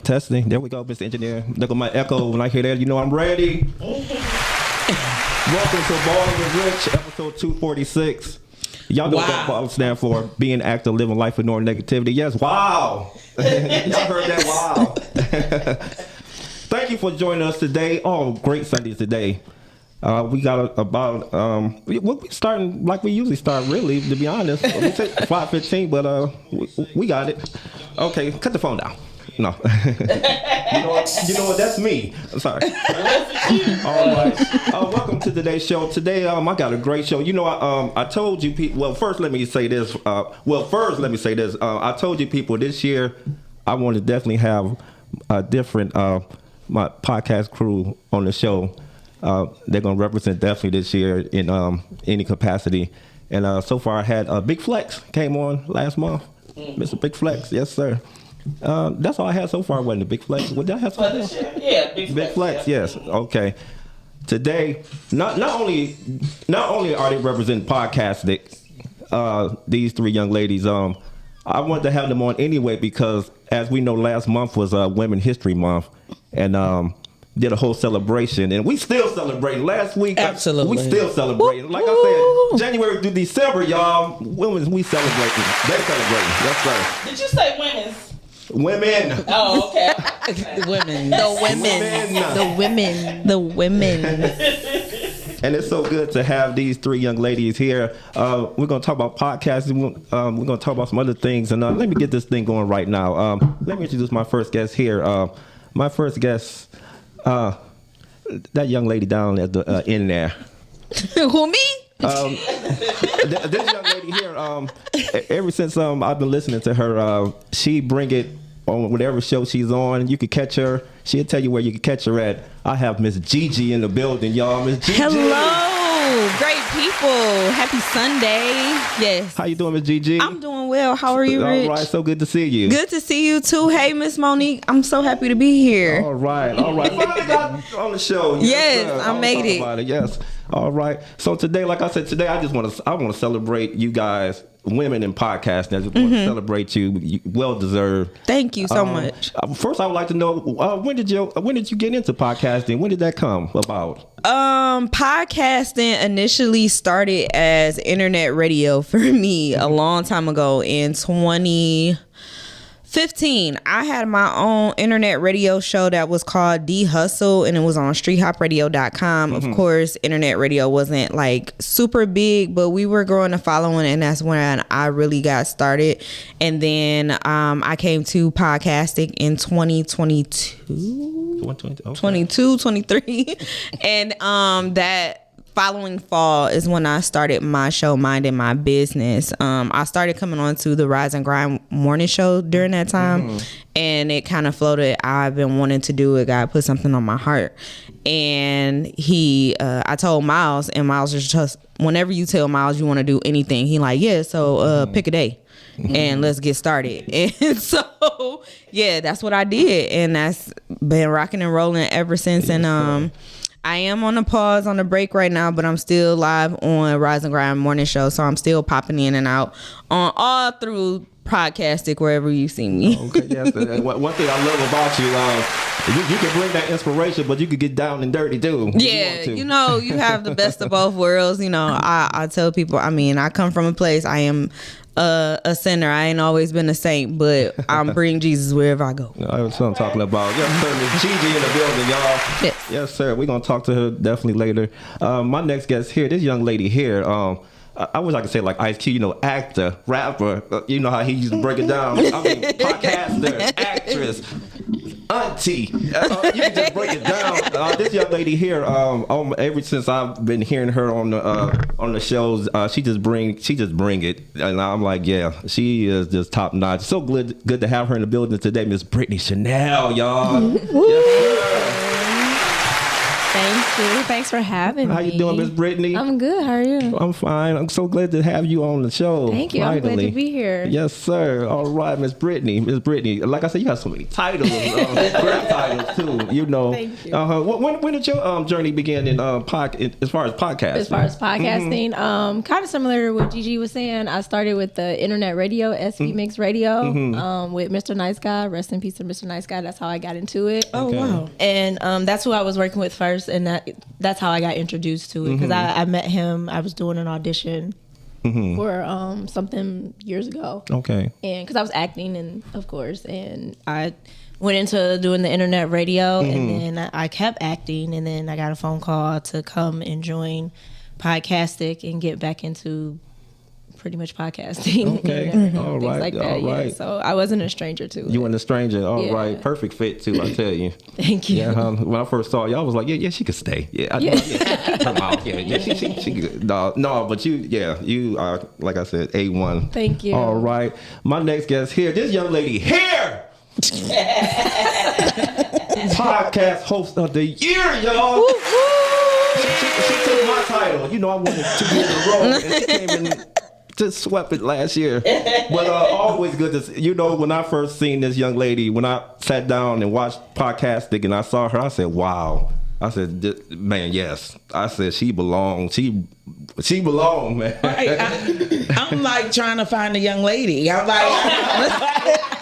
Testing. There we go, Mr. Engineer. Look at my echo. When I hear that, you know I'm ready. Welcome to Ballin with Rich, episode 246. Y'all know what Ballin stand for. Being active, living life with no negativity. Yes, wow. Y'all heard that, wow. Thank you for joining us today. Oh, great Sunday today. We got about, we'll be starting like we usually start, really, to be honest. We say 5:15, but we got it. Okay, cut the phone down. No. you know what? That's me. I'm sorry. All right. Welcome to today's show. Today, I got a great show. You know, I told you people. Well, first, let me say this. I told you people this year, I want to definitely have a different my podcast crew on the show. They're gonna represent definitely this year in any capacity. And so far, I had Big Flex came on last month. Mr. Big Flex, yes, sir. That's all I had so far. Wasn't it Big Flex? Would I have something else? Yeah, Big Flex. Yes. Okay. Today, not only are they representing podcasting, these three young ladies. I wanted to have them on anyway because, as we know, last month was Women's History Month, and did a whole celebration, and we still celebrating. Last week, absolutely, we still celebrating. Like I said, January through December, y'all, women's we celebrating. They celebrating. Yes, sir. Did you say women's? Women. Oh, okay. The women. And it's so good to have these three young ladies here. We're going to talk about podcasting. We're going to talk about some other things. And let me get this thing going right now. Let me introduce my first guest here. My first guest, that young lady down at the end there. Who, me? This young lady here, ever since I've been listening to her, she bring it on whatever show she's on. You could catch her. She'll tell you where you can catch her at. I have Miss Gigi in the building, y'all. Miss Gigi. Hello, great people. Happy Sunday. Yes. How you doing, Miss Gigi? I'm doing well. How are you, Rich? All right, so good to see you. Good to see you too. Hey, Miss Monique. I'm so happy to be here. All right. Finally got on the show. Yes, I made it. Yes. All right. So today, like I said, today I want to celebrate you guys, women in podcasting. I just want to celebrate you. Well deserved. Thank you so much. First, I would like to know when did you get into podcasting? When did that come about? Podcasting initially started as internet radio for me a long time ago in 2015. I had my own internet radio show that was called D Hustle, and it was on streethopradio.com. Of course, internet radio wasn't like super big, but we were growing a following, and that's when I really got started. And then I came to podcasting in 2022, 23. And that following fall is when I started my show, Minding My Business. I started coming on to the Rise and Grind morning show during that time, and it kind of floated. I've been wanting to do it. God put something on my heart, and I told Miles, and Miles just whenever you tell Miles you want to do anything, he like, yeah, so pick a day. And let's get started. And so, yeah, that's what I did, and that's been rocking and rolling ever since. And I am on a pause, on a break right now, but I'm still live on Rise and Grind morning show, so I'm still popping in and out on all through podcasting wherever you see me. Okay, yes. One thing I love about you, you can bring that inspiration, but you could get down and dirty too. Yeah, you know, you have the best of both worlds. You know, I tell people, I mean, I come from a place, I am a sinner. I ain't always been a saint, but I'm bringing Jesus wherever I go. That's what I'm talking about. Yes, sir. Miss Gigi in the building, y'all. Yes, sir. We're going to talk to her definitely later. My next guest here, this young lady here, I wish I could say like Ice Cube, you know, actor, rapper. You know how he used to break it down. I mean, podcaster, actress, auntie. You can just break it down. This young lady here, ever since I've been hearing her on the shows, she just bring it, and I'm like, yeah, she is just top notch. So good to have her in the building today, Miss Brittany Chanel, y'all. Yes, sir. Thank you. Thanks for having me. How you doing, Miss Brittany? I'm good. How are you? I'm fine. I'm so glad to have you on the show. Thank you. I'm glad to be here. Yes, sir. All right, Miss Brittany. Miss Brittany. Like I said, you got so many titles, great titles too. You know. Thank you. When did your journey begin in as far as podcasting? As far as podcasting, kind of similar to what Gigi was saying. I started with the internet radio, SV Mix Radio, with Mr. Nice Guy. Rest in peace to Mr. Nice Guy. That's how I got into it. Oh, wow. And that's who I was working with first, and that's how I got introduced to it, because I met him. I was doing an audition for something years ago. Okay. And because I was acting, and of course, and I went into doing the internet radio, and then I kept acting, and then I got a phone call to come and join Podcastic and get back into pretty much podcasting. Okay. All right. Like that, all right. Yeah. So I wasn't a stranger to it. You weren't a stranger. All right. Yeah. Perfect fit too, I tell you. Thank you. Yeah, when I first saw you, I was like, yeah, she could stay. Yeah, I her mouth. Yeah, she could. No, but you are, like I said, A1. Thank you. All right. My next guest here, this young lady here. Podcast host of the year, y'all. She took my title. You know, I wanted 2 years in a row, and she came in, just swept it last year. But always good to see. You know, when I first seen this young lady, when I sat down and watched Podcastic and I saw her, I said, wow. I said, man, yes. I said, she belonged. She belonged, man. Right. I'm like trying to find a young lady. I'm like,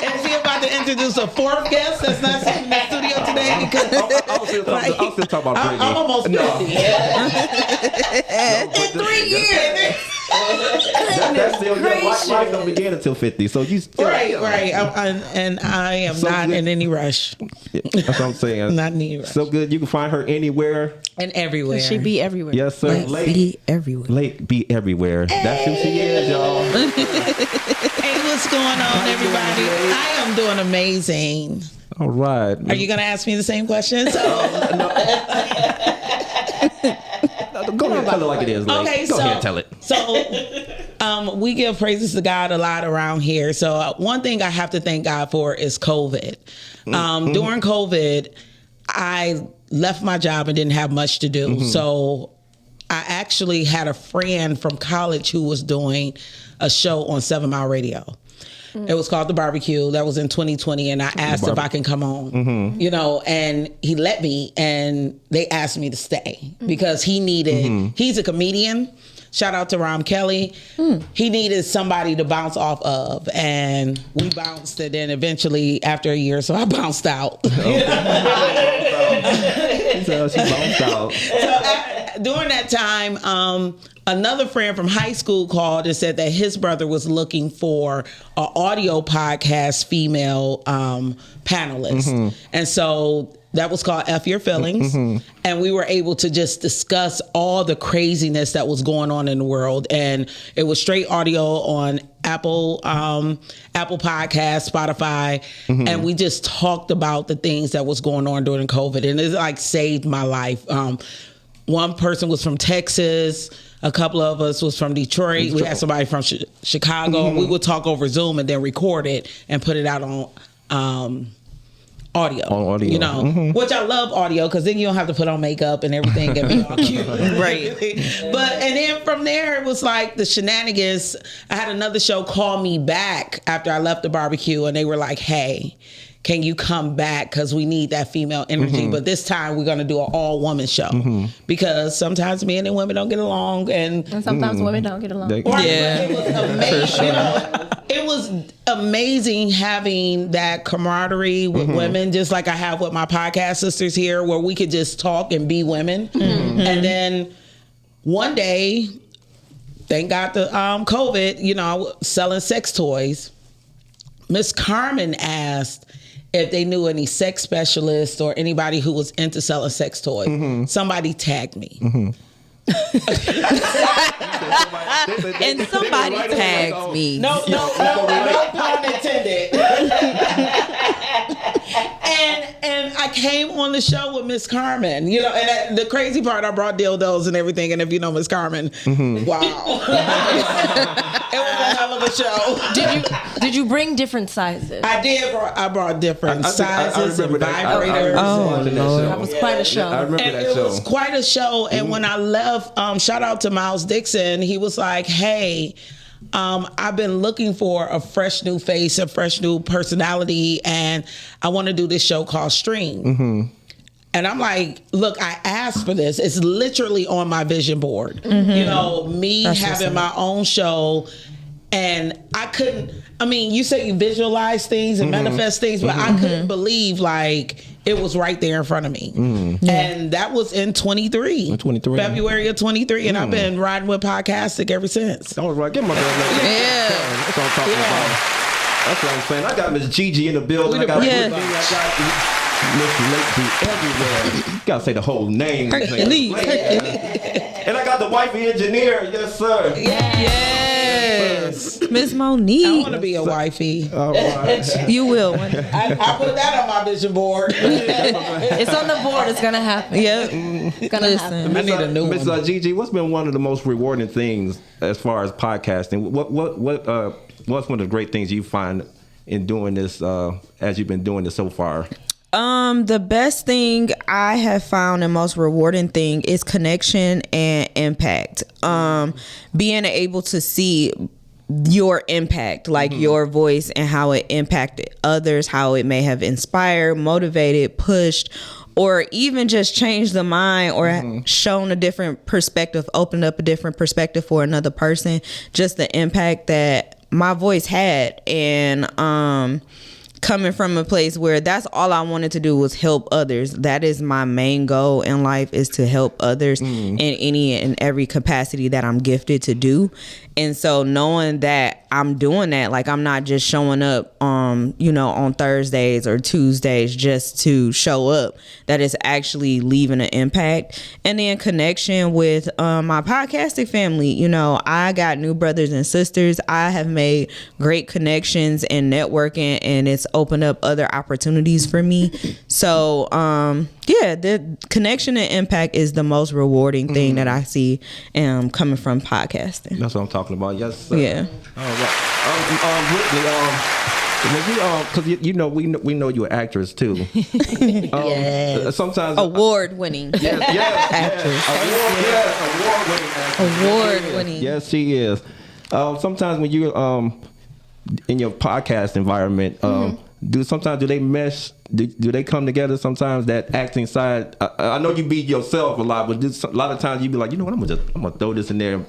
is he about to introduce a fourth guest that's not sitting in the studio today? Because I'll still talk about Brittany. I'm almost 50. In 3 years. That's still life don't begin until 50. So you still Right. And I am So not good. in any rush. That's what I'm saying. Not in any rush. So good. You can find her anywhere. And everywhere. She be everywhere. Yes, sir. Be everywhere. Lake be everywhere. That's who she is, y'all. Hey, what's going on, everybody? I am doing amazing. All right. Are you going to ask me the same question? So, Go ahead and tell it like it is, Lake. okay, Go ahead and tell it. So, we give praises to God a lot around here. So, one thing I have to thank God for is COVID. During COVID, I left my job and didn't have much to do. So, I actually had a friend from college who was doing a show on 7 Mile Radio. It was called The Barbecue. That was in 2020. And I asked if I can come on, you know, and he let me, and they asked me to stay because he needed, he's a comedian. Shout out to Rom Kelly. He needed somebody to bounce off of, and we bounced, and then eventually after a year, so I bounced out. So she bounced out. So during that time, another friend from high school called and said that his brother was looking for an audio podcast female panelist. And so that was called F Your Feelings. And we were able to just discuss all the craziness that was going on in the world. And it was straight audio on Apple Podcasts, Spotify. And we just talked about the things that was going on during COVID. And it like saved my life. One person was from Texas. A couple of us was from Detroit. We had somebody from Chicago. We would talk over Zoom and then record it and put it out on audio. On audio. You know, which I love audio because then you don't have to put on makeup and everything and be all cute. Right. And then from there, it was like the shenanigans. I had another show call me back after I left The Barbecue, and they were like, hey, can you come back? Because we need that female energy. But this time we're going to do an all-woman show. Because sometimes men and women don't get along. And sometimes women don't get along. it was amazing. You know, it was amazing having that camaraderie with women, just like I have with my podcast sisters here, where we could just talk and be women. And then one day, thank God the COVID, you know, I was selling sex toys. Miss Carmen asked if they knew any sex specialists or anybody who was into selling sex toys. Somebody tagged me. And somebody tagged me. No pun intended. And I came on the show with Miss Carmen, you know, and the crazy part, I brought dildos and everything. And if you know Miss Carmen, wow. It was a hell of a show. Did you bring different sizes? I did. I brought different sizes and remember that. vibrators. That was quite a show. I remember And that it show. was quite a show. And when I left, shout out to Miles Dixon. He was like, "Hey, I've been looking for a fresh new face, a fresh new personality, and I want to do this show called Stream." And I'm like, look, I asked for this. It's literally on my vision board. You know, me having my own show. And I couldn't, I mean, you say you visualize things and manifest things, but I couldn't believe like it was right there in front of me. And that was in 23. February of 23. And I've been riding with Podcastic ever since. I was like, get my girl. Yeah. That's what I'm talking about. That's what I'm saying. I got Miss Gigi in the building. I got Yeah. Miss Lacey everywhere. You gotta say the whole name. And I got the wifey engineer. Yes, sir. Yes. Miss I Monique. want to be a wifey. All right. You will. I put that on my vision board. It's on the board. It's gonna happen. Yeah. It's gonna happen. I need a new Miss one. Gigi, what's been one of the most rewarding things as far as podcasting? What's one of the great things you find in doing this as you've been doing this so far? The best thing I have found and most rewarding thing is connection and impact. Being able to see your impact, like your voice and how it impacted others, how it may have inspired, motivated, pushed, or even just changed the mind or shown a different perspective, opened up a different perspective for another person. Just the impact that my voice had. And coming from a place where that's all I wanted to do was help others. That is my main goal in life, is to help others in any and every capacity that I'm gifted to do. And so knowing that I'm doing that, like I'm not just showing up, on Thursdays or Tuesdays just to show up, that is actually leaving an impact. And then connection with my podcasting family. You know, I got new brothers and sisters. I have made great connections and networking, and it's opened up other opportunities for me. So, the connection and impact is the most rewarding thing that I see coming from podcasting. That's what I'm talking about. Yes, sir. Yeah. All right. Whitney, because we know you're an actress too. Yes. Sometimes Award winning. Actress. Award winning. Yes, she is. Sometimes when you in your podcast environment, do they mesh? Do they come together? Sometimes that acting side. I know you be yourself a lot, but a lot of times you be like, you know what, I'm gonna throw this in there.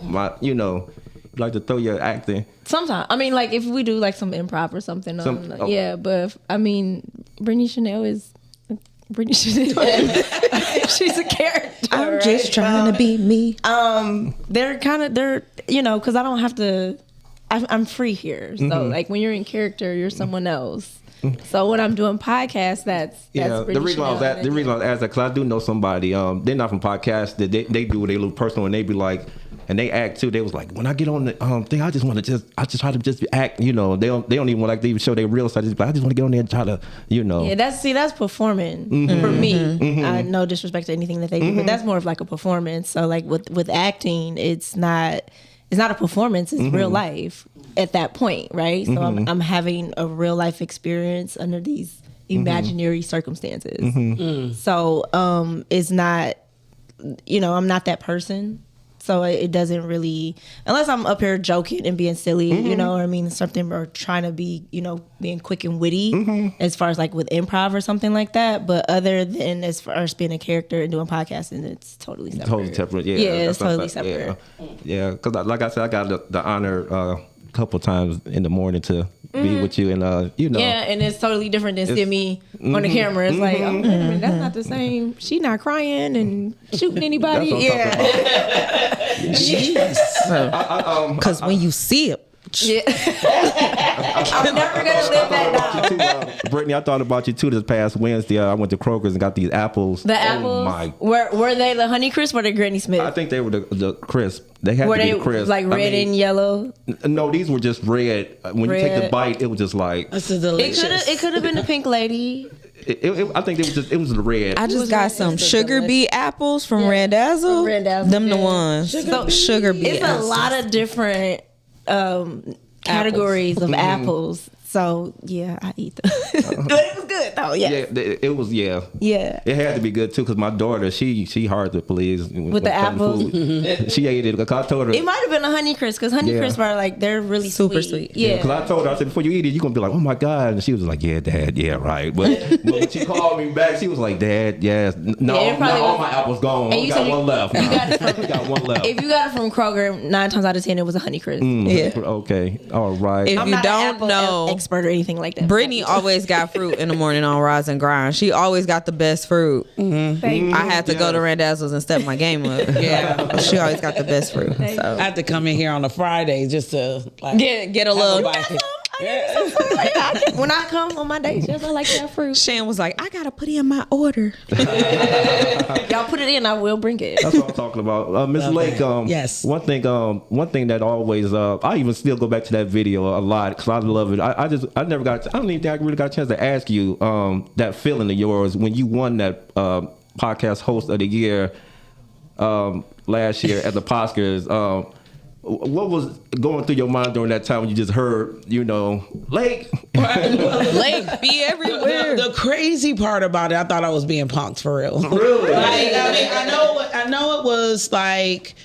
Like to throw your acting. Sometimes, I mean, like if we do like some improv or something, but Brittany Chanel is Brittany Chanel. She's a character. I'm just trying to be me. They're because I don't have to. I'm free here, so like when you're in character, you're someone else. So when I'm doing podcasts, that's the reason I was asking that, because I do know somebody. They're not from podcasts. They do their little personal, and they be like. And they act too. They was like, when I get on the thing, I just try to just act. You know, they don't even want to even show their real side. I just want to get on there and try to, Yeah, that's performing for me. No disrespect to anything that they do, but that's more of like a performance. So like with acting, it's not a performance. It's real life at that point, right? So I'm having a real life experience under these imaginary circumstances. So it's not, I'm not that person. So it doesn't really, unless I'm up here joking and being silly, something, or trying to be, being quick and witty as far as like with improv or something like that. But other than as far as being a character and doing podcasting, it's totally separate. Totally separate, yeah. Yeah, it's totally separate. Yeah, because like I said, I got the honor a couple times in the morning to be with you, and Yeah, and it's totally different than seeing me on the camera. It's like, oh, that's not the same. She not crying and shooting anybody. Because when you see it, I'm never gonna live that down. Brittany, I thought about you too this past Wednesday. I went to Kroger's and got these apples. The apples? Were they the Honey Crisp or the Granny Smith? I think they were the crisp. They had were to be they crisp. Like red and yellow? No, these were just red. When you take the bite, it was just like. This is delicious. It could have been the pink lady. I think it was the red. I just got some sugar beet apples from Randazzo. Randazzo. Them the ones. Sugar beet. It's a lot of different categories of apples. So yeah, I eat them. But it was good though. Yeah, it was. Yeah, it had to be good too because my daughter, she hard to please with the apples. She ate it. Cause I told her it might have been a Honey Crisp because Honey Crisp are like they're really super sweet. Yeah, because I told her, I said, before you eat it, you're gonna be like, oh my god, and she was like, yeah, Dad, yeah, right. But when she called me back, she was like, Dad, yes, no, all my apples gone. And you got one left. You got it from, got one left. If you got it from Kroger, 9 times out of 10 it was a Honey Crisp. Yeah. Okay. All right. If I'm you not don't an apple know, expert or anything like that. Brittany always got fruit in the morning on Rise and Grind. She always got the best fruit. I had to go to Randazzo's and step my game up. Yeah, she always got the best fruit. So I had to come in here on a Friday just to like get a little. When I come on my days, I like that fruit. Shan was like, I gotta put in my order. Y'all put it in, I will bring it. That's what I'm talking about. Miss Lake, yes. One thing that always, I even still go back to that video a lot because I love it. I don't even think I really got a chance to ask you that feeling of yours when you won that podcast host of the year last year at the Oscars. What was going through your mind during that time when you just heard, Lake? Lake be everywhere. The crazy part about it, I thought I was being punked for real. Really? I know it was like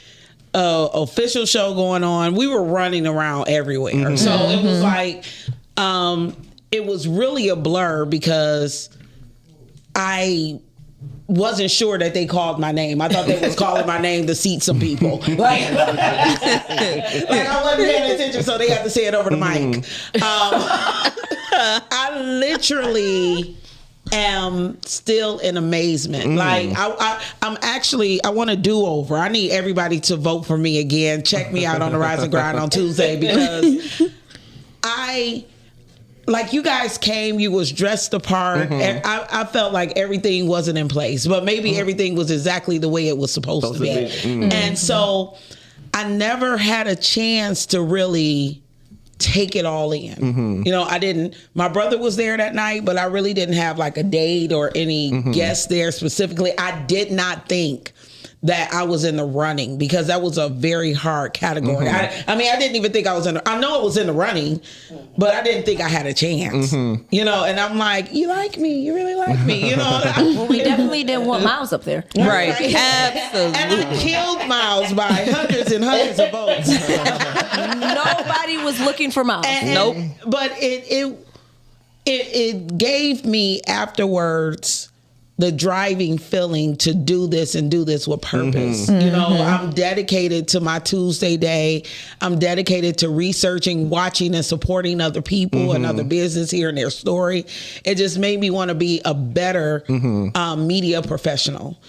official show going on. We were running around everywhere, so it was like it was really a blur because I wasn't sure that they called my name. I thought they was calling my name to seat some people. Like I wasn't paying attention, so they had to say it over the mic. I literally am still in amazement. Like I'm actually, I want a do-over. I need everybody to vote for me again. Check me out on the Rise and Grind on Tuesday because like you guys came, you was dressed the part, and I felt like everything wasn't in place, but maybe everything was exactly the way it was supposed to be. And so I never had a chance to really take it all in. My brother was there that night, but I really didn't have like a date or any guests there specifically. I did not think that I was in the running because that was a very hard category. I mean, I didn't even think I was I know it was in the running, but I didn't think I had a chance, and I'm like, you like me, you really like me, Well, we definitely didn't want Miles up there. Right. Absolutely. And I killed Miles by hundreds and hundreds of votes. Nobody was looking for Miles. Nope. But it gave me afterwards the driving feeling to do this and do this with purpose. I'm dedicated to my Tuesday day. I'm dedicated to researching, watching, and supporting other people and other business, hearing their story. It just made me want to be a better media professional.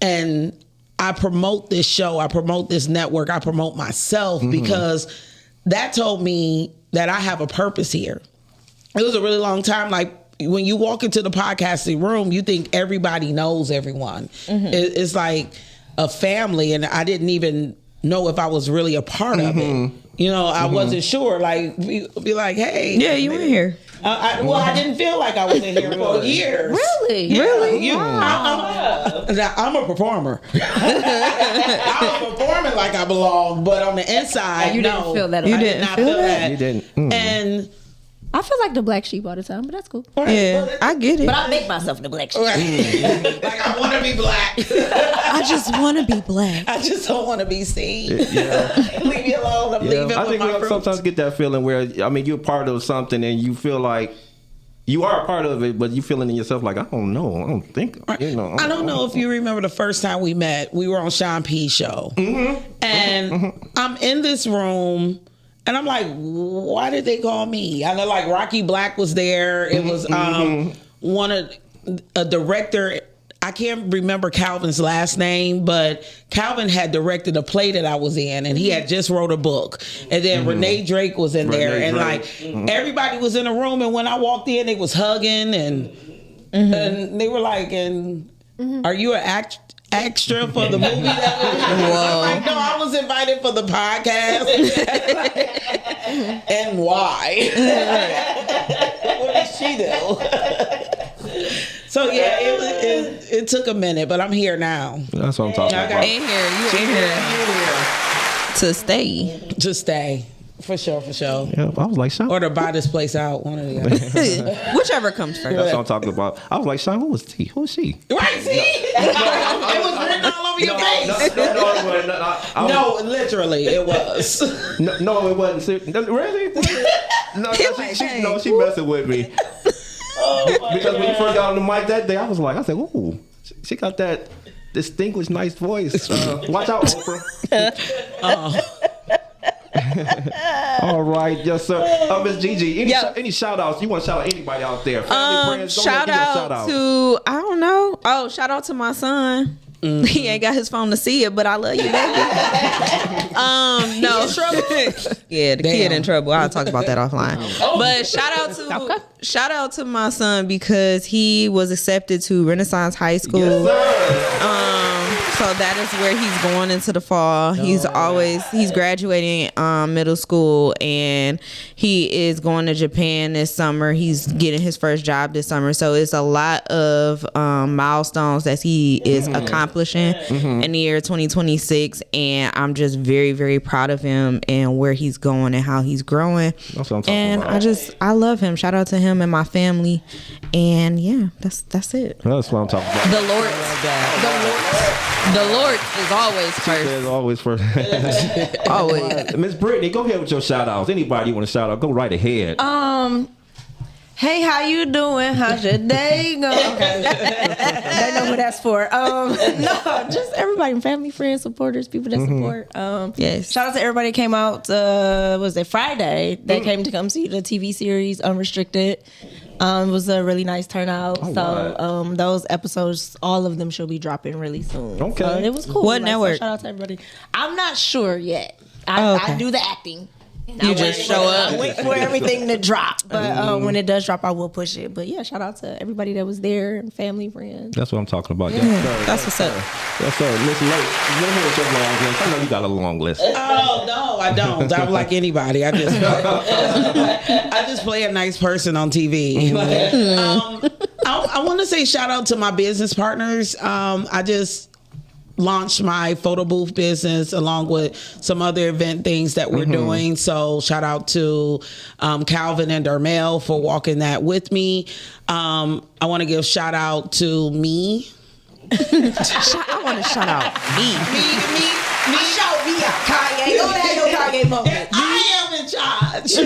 And I promote this show, I promote this network, I promote myself because that told me that I have a purpose here. It was a really long time, like, when you walk into the podcasting room, you think everybody knows everyone. It's like a family, and I didn't even know if I was really a part of it. I wasn't sure. Like, be like, hey. Yeah, you were here. I didn't feel like I was in here for years. Really? Yeah. Really? I'm a performer. I'm performing like I belong, but on the inside, you didn't feel that. You didn't feel that? You didn't. And I feel like the black sheep all the time, but that's cool. Yeah, I get it. But I make myself the black sheep. like I want to be black. I just want to be black. I just don't want to be seen. Leave me alone. I'm leaving I with think my we fruits. sometimes get that feeling where, you're part of something and you feel like you are a part of it, but you feeling in yourself like, I don't know. I don't think, I don't know if you remember the first time we met. We were on Sean P's show. And I'm in this room. And I'm like, why did they call me? I know, like, Rocky Black was there. It was a director. I can't remember Calvin's last name, but Calvin had directed a play that I was in, and he had just wrote a book. And then Renee Drake was in there, and everybody was in the room. And when I walked in, they was hugging, and they were like, "Are you an extra for the movie that was?" I'm like, no, I was invited for the podcast. And why? What did she do? So yeah, it took a minute, but I'm here now. That's what I'm talking about. In here, you in here to stay. To stay. For sure. Yeah, I was like, Sean. Or to buy this place out, one of the other. Whichever comes first. That's what I'm talking about. I was like, Sean, who was T? Who is she? Right, see? It was written all over your face. No, literally, it was. No, it wasn't. Really? No, she messing with me. Because when you first got on the mic that day, I said, ooh, she got that distinguished, nice voice. Watch out, Oprah. All right, yes, sir. Miss Gigi, any shout outs? You want to shout out anybody out there? Family, friends? Shout out to, I don't know. Oh, shout out to my son. He ain't got his phone to see it, but I love you, baby. No. In trouble? Yeah, the kid in trouble. I'll talk about that offline. But shout out to my son because he was accepted to Renaissance High School. Yes, so that is where he's going into the fall. He's graduating middle school and he is going to Japan this summer. He's getting his first job this summer. So it's a lot of milestones that he is accomplishing in the year 2026. And I'm just very, very proud of him and where he's going and how he's growing. That's what I'm talking and about. I love him. Shout out to him and my family. And yeah, that's it. That's what I'm talking about. The Lord is always first. There's always first. Always. Miss Brittany, go ahead with your shout outs. Anybody you want to shout out, go right ahead. Hey, how you doing? How's your day going? Okay. They know who that's for. No, just everybody, family, friends, supporters, people that support. Yes. Shout out to everybody that came out, was it Friday? They came to come see the TV series Unrestricted. It was a really nice turnout. Those episodes, all of them should be dropping really soon. Okay. So it was cool. What network? So shout out to everybody. I'm not sure yet. Okay. I do the acting. You just show up. Wait for everything to drop. But when it does drop, I will push it. But yeah, shout out to everybody that was there and family, friends. That's what I'm talking about. Yes, sir. That's what's up. Yes, sir. Miss Lake, go ahead with your long list. I know you got a long list. Oh no, I don't. I'm like anybody. I just play a nice person on TV. I want to say shout out to my business partners. I just launched my photo booth business along with some other event things that we're doing. So shout out to Calvin and Dermel for walking that with me. I want to give shout out to me. I want to shout out me. Shout me out, Kanye. Don't have your Kanye moment. I am in charge. Do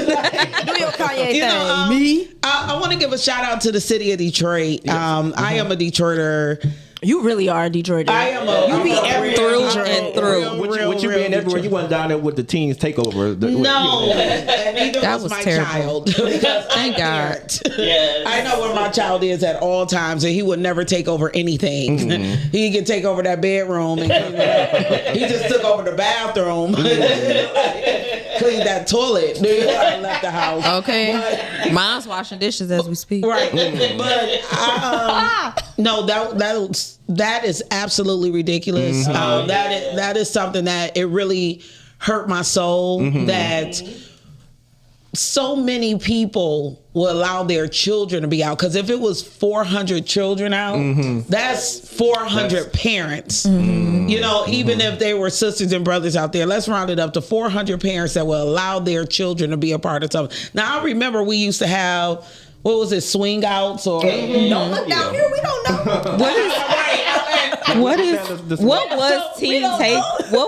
your Kanye thing. Me? I want to give a shout out to the city of Detroit. I am a Detroiter. You really are a Detroiter. I am a. You be everywhere through and through. With you being everywhere, you went down there with the teens takeover. No, and neither That was my terrible. child. Thank God. Yeah, I know where my child is at all times, and he would never take over anything. He could take over that bedroom, and clean it up. He just took over the bathroom, cleaned that toilet. I left the house. Okay. Mine's washing dishes as we speak. Right, but no, that is absolutely ridiculous. That is something that it really hurt my soul that so many people will allow their children to be out. Because if it was 400 children out, that's 400 parents. You know, even if they were sisters and brothers out there, let's round it up to 400 parents that will allow their children to be a part of something. Now, I remember we used to have, what was it, swing outs or Don't look down here. We don't know. What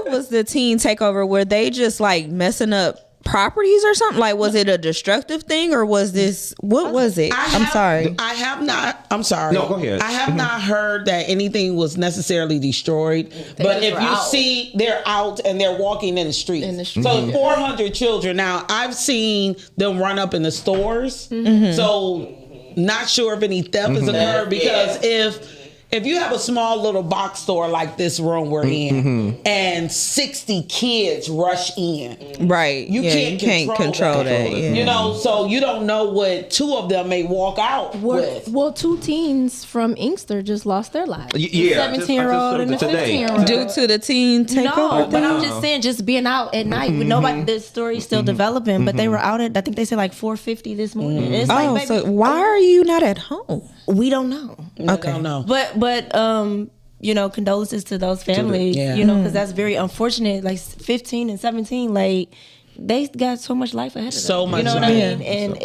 was the teen takeover? Were they just like messing up properties or something? Like, was it a destructive thing or was this, what was it? I'm sorry. I'm sorry. No, go ahead. I have not heard that anything was necessarily destroyed. But if you see, they're out and they're walking in the streets. So 400 children. Now, I've seen them run up in the stores. So not sure if any theft has occurred because if you have a small little box store like this room we're in and 60 kids rush in. Right. You can't control that. Yeah. You know, so you don't know what two of them may walk out with. Well, two teens from Inkster just lost their lives. Yeah. 17-year-old and a 15-year-old. Due to the teen takeover? No, but I'm just saying, just being out at night with nobody, this story's still developing, but they were out at, I think they said like 4:50 this morning. It's like, baby, so why are you not at home? We don't know. I don't know. But you know, condolences to those families, you know, because that's very unfortunate. Like 15 and 17, like, they got so much life ahead of them. So much you know what life. I mean? And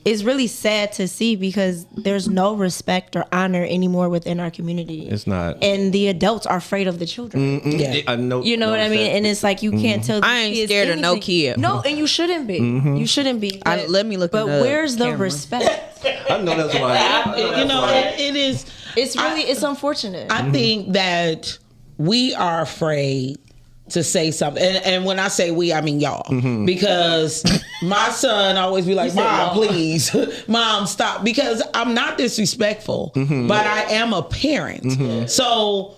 it's really sad to see because there's no respect or honor anymore within our community. It's not. And the adults are afraid of the children. Yeah. I know. You know what I mean? And it's like you can't tell. I ain't kids scared of no anything. kid. No, and you shouldn't be. You shouldn't be. But, let me look But in the where's the camera. respect? I know that's why. You know, it is. It's really it's unfortunate. I think that we are afraid to say something, and when I say we, I mean y'all, because my son always be like, "Mom, please, Mom, stop," because I'm not disrespectful, but I am a parent, so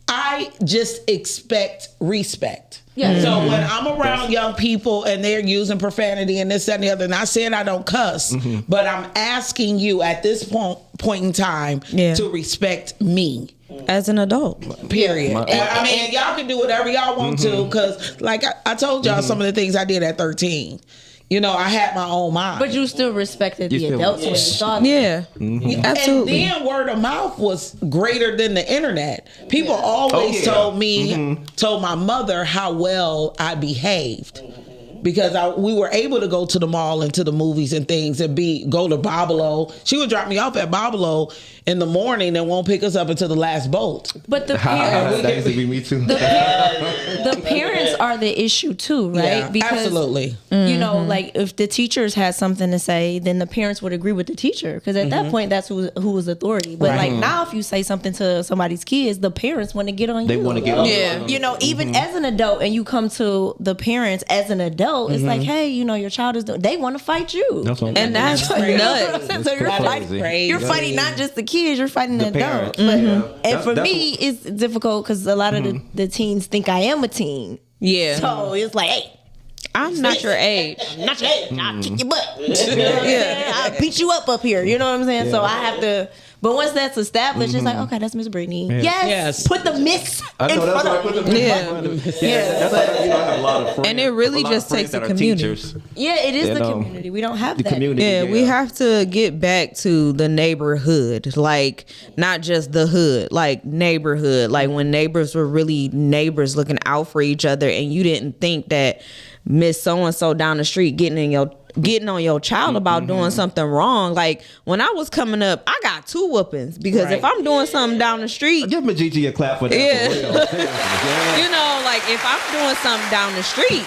I just expect respect. Yeah. So when I'm around young people and they're using profanity and this, that, and the other, not saying I don't cuss, but I'm asking you at this point in time to respect me. As an adult. Period. And, I mean, y'all can do whatever y'all want to, because like I told y'all some of the things I did at 13. You know, I had my own mind. But you still respected You the still- adults when you saw them. Yeah. Absolutely. And then word of mouth was greater than the internet. People always told me, told my mother how well I behaved. Because we were able to go to the mall and to the movies and things and go to Babalo. She would drop me off at Babalo in the morning and won't pick us up until the last boat. But the parents, That used to be me too. the parents are the issue too, right? Yeah, absolutely. You know, like if the teachers had something to say, then the parents would agree with the teacher because at that point, that's who was authority. But like now, if you say something to somebody's kids, the parents want to get on you. They want to get on. Yeah. You know, even as an adult, and you come to the parents as an adult, it's like, hey, you know, your child is doing. They want to fight you. That's what I'm And that's crazy. nuts. So you're That's fighting. crazy. You're Yeah. fighting not just the kids. You're fighting the adults. parents. But, and for That's me, it's difficult because a lot of the teens think I am a teen. Yeah. So it's like, hey, I'm not your age. I'm not your age. I'll kick your butt. You know what I'm saying? I'll beat you up here. You know what I'm saying? So I have to. But once that's established, it's like, okay, that's Miss Brittany. Yes. Yes. Put the miss I in know that's front why I of put me. the Yeah. That's like, you know, I have a lot of friends. And it really a lot of just friends takes a that are community. teachers. Yeah, it is You the know, community. We don't have The that. community. Yeah, we have to get back to the neighborhood, like not just the hood, like neighborhood, like when neighbors were really neighbors looking out for each other, and you didn't think that Miss So and So down the street getting on your child about doing something wrong. Like when I was coming up, I got 2 whoopings because if I'm doing something down the street, Give me Gigi a clap for that. Yeah. For real. Seriously, you know, like if I'm doing something down the street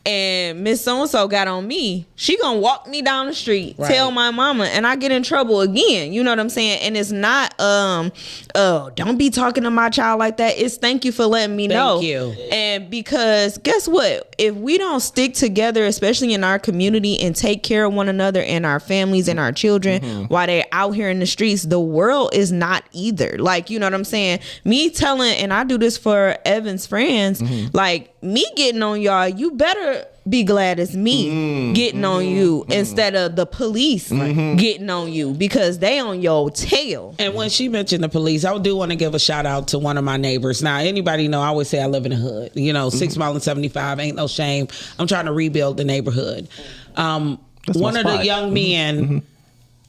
and Miss So-and-so got on me, she gonna walk me down the street, tell my mama, and I get in trouble again. You know what I'm saying? And it's not, don't be talking to my child like that. It's thank you for letting me know. Thank you. And because guess what? If we don't stick together, especially in our community, and take care of one another and our families and our children while they're out here in the streets, the world is not either. Like, you know what I'm saying? Me telling, and I do this for Evan's friends, like me getting on y'all, you better be glad it's me getting on you instead of the police getting on you because they on your tail. And when she mentioned the police, I do want to give a shout out to one of my neighbors. Now, anybody know, I always say I live in the hood. You know, 6 Mile and 75, ain't no shame. I'm trying to rebuild the neighborhood. One of the young men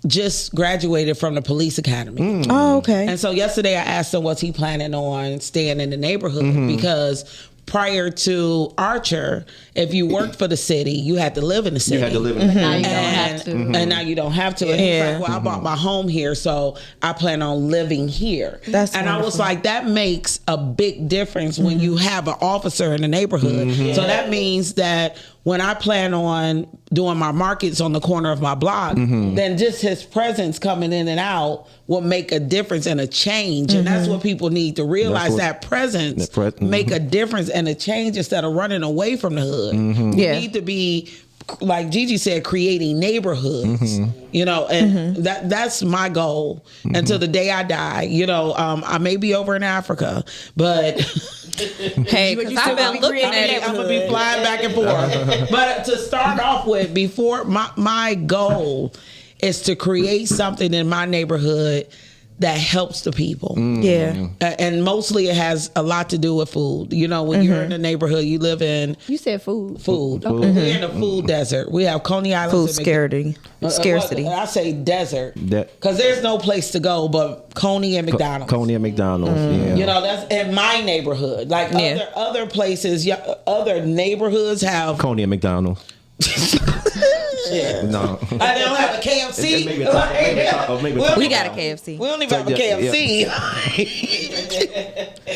just graduated from the police academy. Oh, okay. And so yesterday I asked him, was he planning on staying in the neighborhood? Because prior to Archer, if you worked for the city, you had to live in the city. You had to live in Now you don't have to. And now you don't have to. And he's like, well, I bought my home here, so I plan on living here. That's and I was wonderful. like, that makes a big difference when you have an officer in the neighborhood. So that means that when I plan on doing my markets on the corner of my block, then just his presence coming in and out will make a difference and a change. And that's what people need to realize, that presence make a difference and a change instead of running away from the hood. We Yeah. need to be, like Gigi said, creating neighborhoods, you know, and that's my goal until the day I die. You know, I may be over in Africa, but Hey, because I've been looking at it. I'm gonna be flying back and forth. But to start off with, before my goal is to create something in my neighborhood that helps the people. Yeah. And mostly it has a lot to do with food. You know, when you're in the neighborhood, you live in You said food. food. We're in a food desert. We have Coney Island. Food scarcity. I say desert That- because there's no place to go but Coney and McDonald's. Coney and McDonald's. Yeah. You know, that's in my neighborhood. Like other places, other neighborhoods have. Coney and McDonald's. Yeah. No. I don't have a KFC. Maybe a taco, maybe a taco, maybe a taco. We got a KFC. We don't even have a KFC.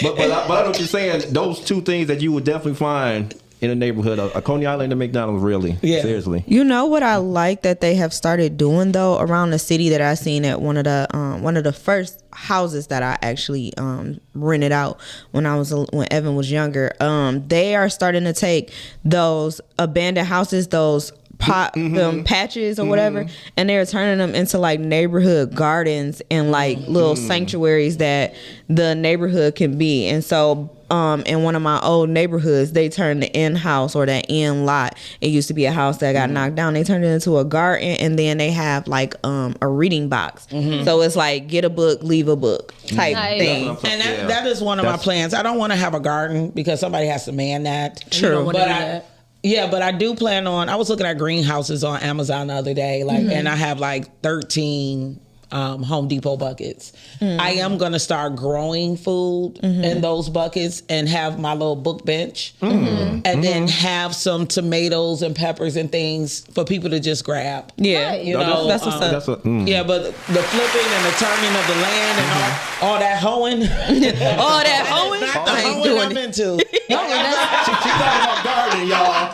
But I know what you're saying. Those two things that you would definitely find in a neighborhood, a Coney Island and McDonald's, really. Yeah. Seriously. You know what I like that they have started doing though around the city that I seen at one of the first houses that I actually rented out when Evan was younger. They are starting to take those abandoned houses, those patches or whatever, and they're turning them into like neighborhood gardens and like little sanctuaries that the neighborhood can be. And so in one of my old neighborhoods, they turned the end house or that end lot. It used to be a house that got knocked down. They turned it into a garden, and then they have like a reading box. So it's like get a book, leave a book type thing. And that is one of my plans. I don't want to have a garden because somebody has to man that. True. But I do plan on. I was looking at greenhouses on Amazon the other day, and I have like 13 Home Depot buckets. I am gonna start growing food in those buckets and have my little book bench, and then have some tomatoes and peppers and things for people to just grab. Yeah, You know, that's what's up. yeah, but the flipping and the turning of the land and all that hoeing, All that hoeing, not the I ain't hoeing doing I'm it. into. She's talking about gardening, y'all.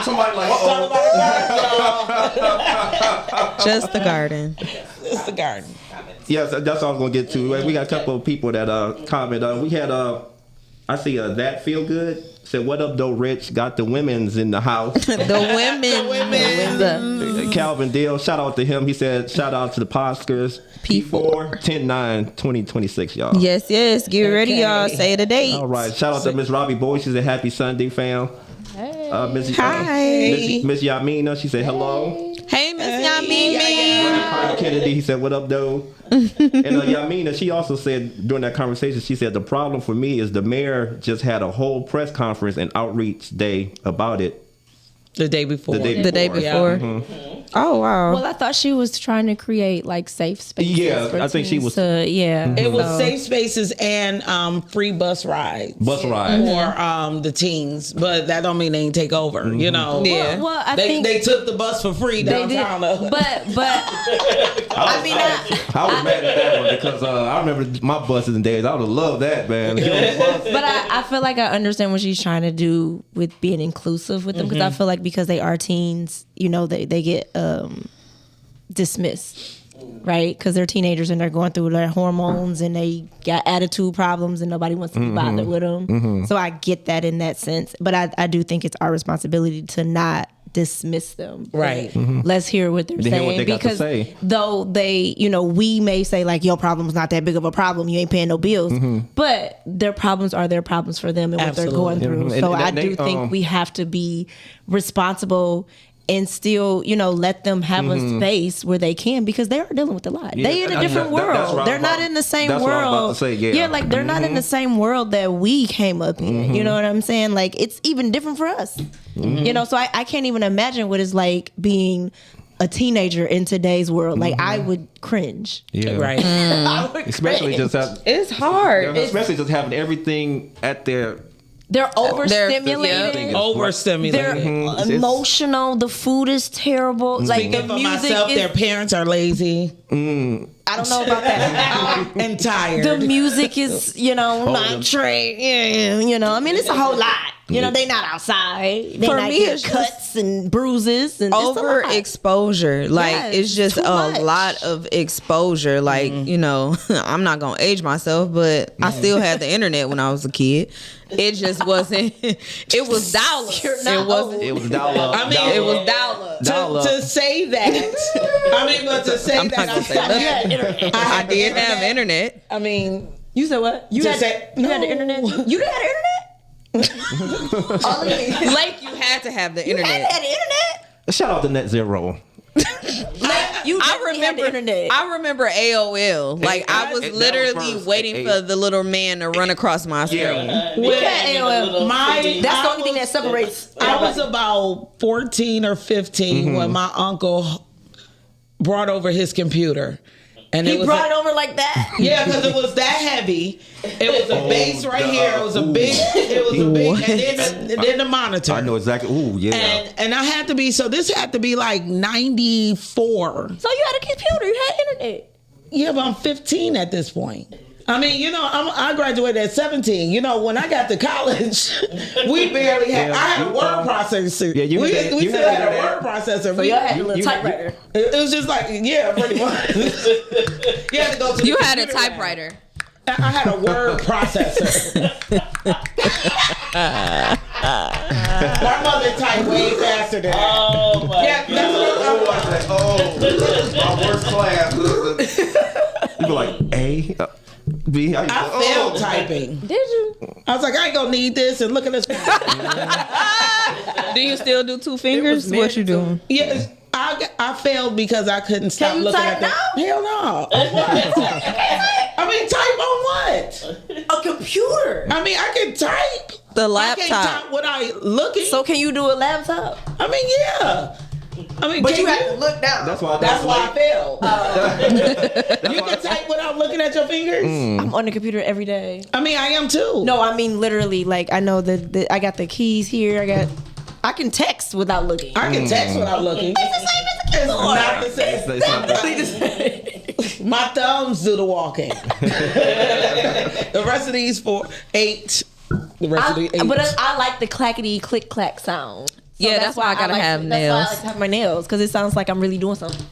Somebody like, Talking about the garden, y'all. Just the garden. It's the garden. yes, that's what I was gonna get to. We got a couple of people that comment. We had I see that feel good. Said, what up, though, Rich? Got the women's in the house. The women. Calvin Deal, shout out to him. He said, shout out to the Podskers. P4 10/9/2026, y'all. Yes, get ready, y'all. Say the date. All right. Shout out to Miss Robbie Boy. She said, happy Sunday, fam. Miss Yamina, she said, hello. Hey, Miss Yamimi. Carter Kennedy, he said, what up, though? And Yamina, she also said during that conversation, she said, the problem for me is the mayor just had a whole press conference and outreach day about it. The day before. The day before. Oh, wow. Well, I thought she was trying to create like safe spaces. Yeah, for I think she teens was- to- It was safe spaces and free bus rides. Bus ride. For the teens, but that don't mean they ain't take over. You know, Yeah. Well, I they think they took the bus for free they did, downtown. though. but I mean, I was mad at that one because I remember my buses and days. I would have loved that, man. but I feel like I understand what she's trying to do with being inclusive with them because I feel like because they are teens, you know, they get dismissed, right? Because they're teenagers and they're going through their hormones and they got attitude problems and nobody wants to be bothered with them. So I get that in that sense, but I do think it's our responsibility to not dismiss them. Right. Let's hear what they're They hear saying what they got to because say. though they, you know, we may say like your problem's not that big of a problem. You ain't paying no bills, but their problems are their problems for them and what they're going Absolutely. through. And So I they- do think we have to be responsible and still, you know, let them have a space where they can because they are dealing with a lot. Yeah, they in a different that's what I world. was They're about- not in the same that's what I was world. about to say, yeah. like they're not in the same world that we came up in. You know what I'm saying? Like it's even different for us. You know, so I can't even imagine what it's like being a teenager in today's world. Like I would cringe. Yeah. Right. I would Especially cringe. just It's hard. especially just having everything at their They're overstimulated. Overstimulated. They're emotional. The food is terrible. Like Speaking the for music myself, is. their parents are lazy I don't know about that. and tired. The music is, you know, not trained. Yeah, you know, I mean, it's a whole lot. You know, they not outside. They For not me, get it's cuts and bruises and it's a lot. Overexposure. Like Yes, it's just too a much. lot of exposure. Like, you know, I'm not gonna age myself, but I still had the internet when I was a kid. It just wasn't. It was dollars. You're not It wasn't. it was dollar. I mean, It was dollars. dollar. to say that. I mean, but to say I'm that not gonna say nothing. I did have internet. I mean, You said what? You To had say- you had the No. internet. You didn't have the internet. Like you had to have the You internet. had the internet. Shout out to Net Zero. You I definitely had the internet. I remember AOL. Like I was that was literally first. waiting for the little man to run across my screen. We got AOL. That's the only thing that separates. I was about 14 or 15 when my uncle brought over his computer. And He brought it over like that. Yeah, because it was that heavy. It was a base right here. It was a big. And then the monitor. I know exactly. Ooh, yeah. And I had to be. So this had to be like 94. So you had a computer. You had internet. Yeah, but I'm 15 at this point. I mean, I graduated at 17. When I got to college, we barely had. I had a word processor. Yeah, we still had a word processor. So y'all had a little typewriter. It was just like, yeah, pretty much. You had to go to. You the had a computer typewriter. lab. I had a word processor. My mother typed way faster than that. Oh my Yeah, that's what my worst class. You be like A, B. I failed typing. Did you? I was like, I ain't gonna need this, and look at this. Do you still do two fingers? What you doing? Yeah, I failed because I couldn't stop Can you looking type at that. now? Hell no. I mean, type on what? A computer. I mean, I can type. The I can't laptop. type without looking. So can you do a laptop? I mean, yeah. I mean, But can you have to look down. That's why. That's why I failed. You can type without looking at your fingers. I'm on the computer every day. I mean, I am too. No, I mean literally. Like I know that I got the keys here. I can text without looking. I can text without looking. It's the same as the It's keyboard. not the same. It's not that. My thumbs do the walking. The rest of these 8. The rest of the 8. But I like the clackety click clack sound. So Yeah, that's why I gotta have nails. That's why I like to have my nails because it sounds like I'm really doing something.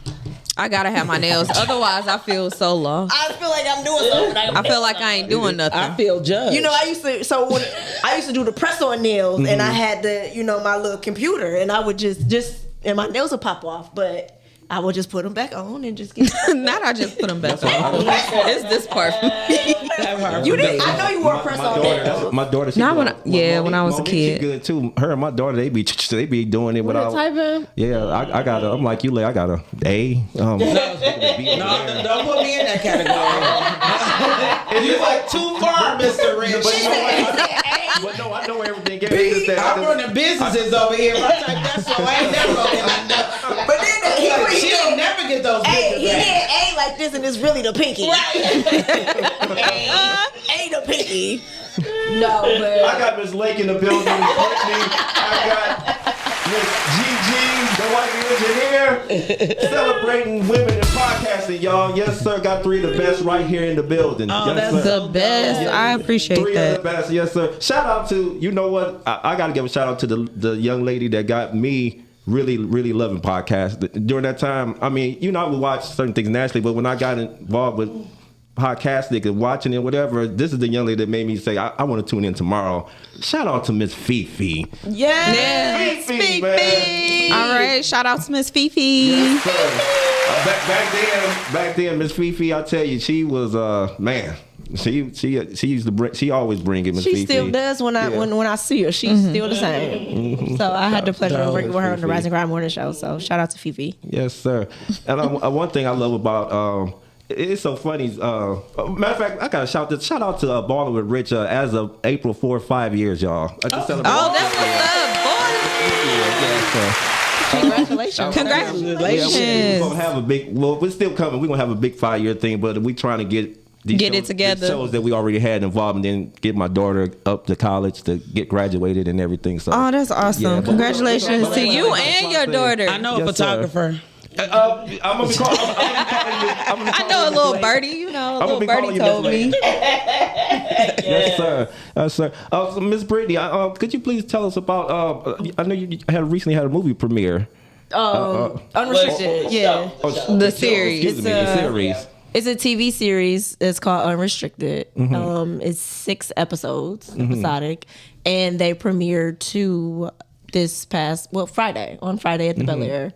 I gotta have my nails. Otherwise, I feel so low. I feel like I'm doing something. I feel like I ain't doing nothing. I feel judged. I used to. So when I used to do the press on nails, and I had the my little computer, and I would just and my nails would pop off, but I would just put them back on and just get. Not I just put them back on. It's this part. You didn't. I know you wore press on nails. My daughter. She Not when good. when I was a Monique, kid. She good too. Her and my daughter, they be doing it without. typing? Yeah, I got a. I'm like you. I got a A. No, don't put me in that category. You're like too far, Mr. Rich. But no, I know everything. I'm running businesses over here. If I type that slow, I ain't never gonna get nothing. But then She'll never get those He businesses. did A like this, and it's really the pinky. Right. A the pinky. No, but I got Miss Lake in the building. Brittany. I got Miss GG, the white engineer, celebrating women in podcasting, y'all. Yes, sir. Got 3 of the best right here in the building. Oh, yes, that's sir. The best. I appreciate 3 of that. the best, yes, sir. Shout out to I got to give a shout out to the young lady that got me really, really loving podcasts during that time. I mean, I would watch certain things nationally, but when I got involved with podcasting and watching it, whatever, this is the young lady that made me say, I want to tune in tomorrow. Shout out to Miss Fifi. Yes, Fifi, man. All right, shout out to Miss Fifi. Yes, sir. Back then, Miss Fifi, I tell you, she was man. She used to bring. She always bring it. Miss she Fifi. still does when I see her. She's still the same. So I had the pleasure of working with her on the Rise and Grind Morning Show. So shout out to Fifi. Yes, sir. And one thing I love about it's so funny. Matter of fact, I gotta shout out to Ballin with Rich as of April 4, 5 years, y'all. I just celebrated. Oh, that's what's up, boy. Congratulations. Yeah, we're gonna have a big. Well, we're still coming. We're gonna have a big 5-year thing, but we trying to get these Get it shows, together. these shows that we already had involved, and then get my daughter up to college to get graduated and everything. So, Oh, that's awesome. Yeah, but- Congratulations to you and your daughter. I know a Yes, photographer. I'm gonna be calling. I know a little birdie, a little birdie told me. Yes, sir. Yes, sir. So Miss Brittany, could you please tell us about? I know you recently had a movie premiere. Unrestricted, yeah. The series. Excuse me, the series. It's a TV series. It's called Unrestricted. It's 6 episodes, episodic, and they premiered Friday at the Bel Air.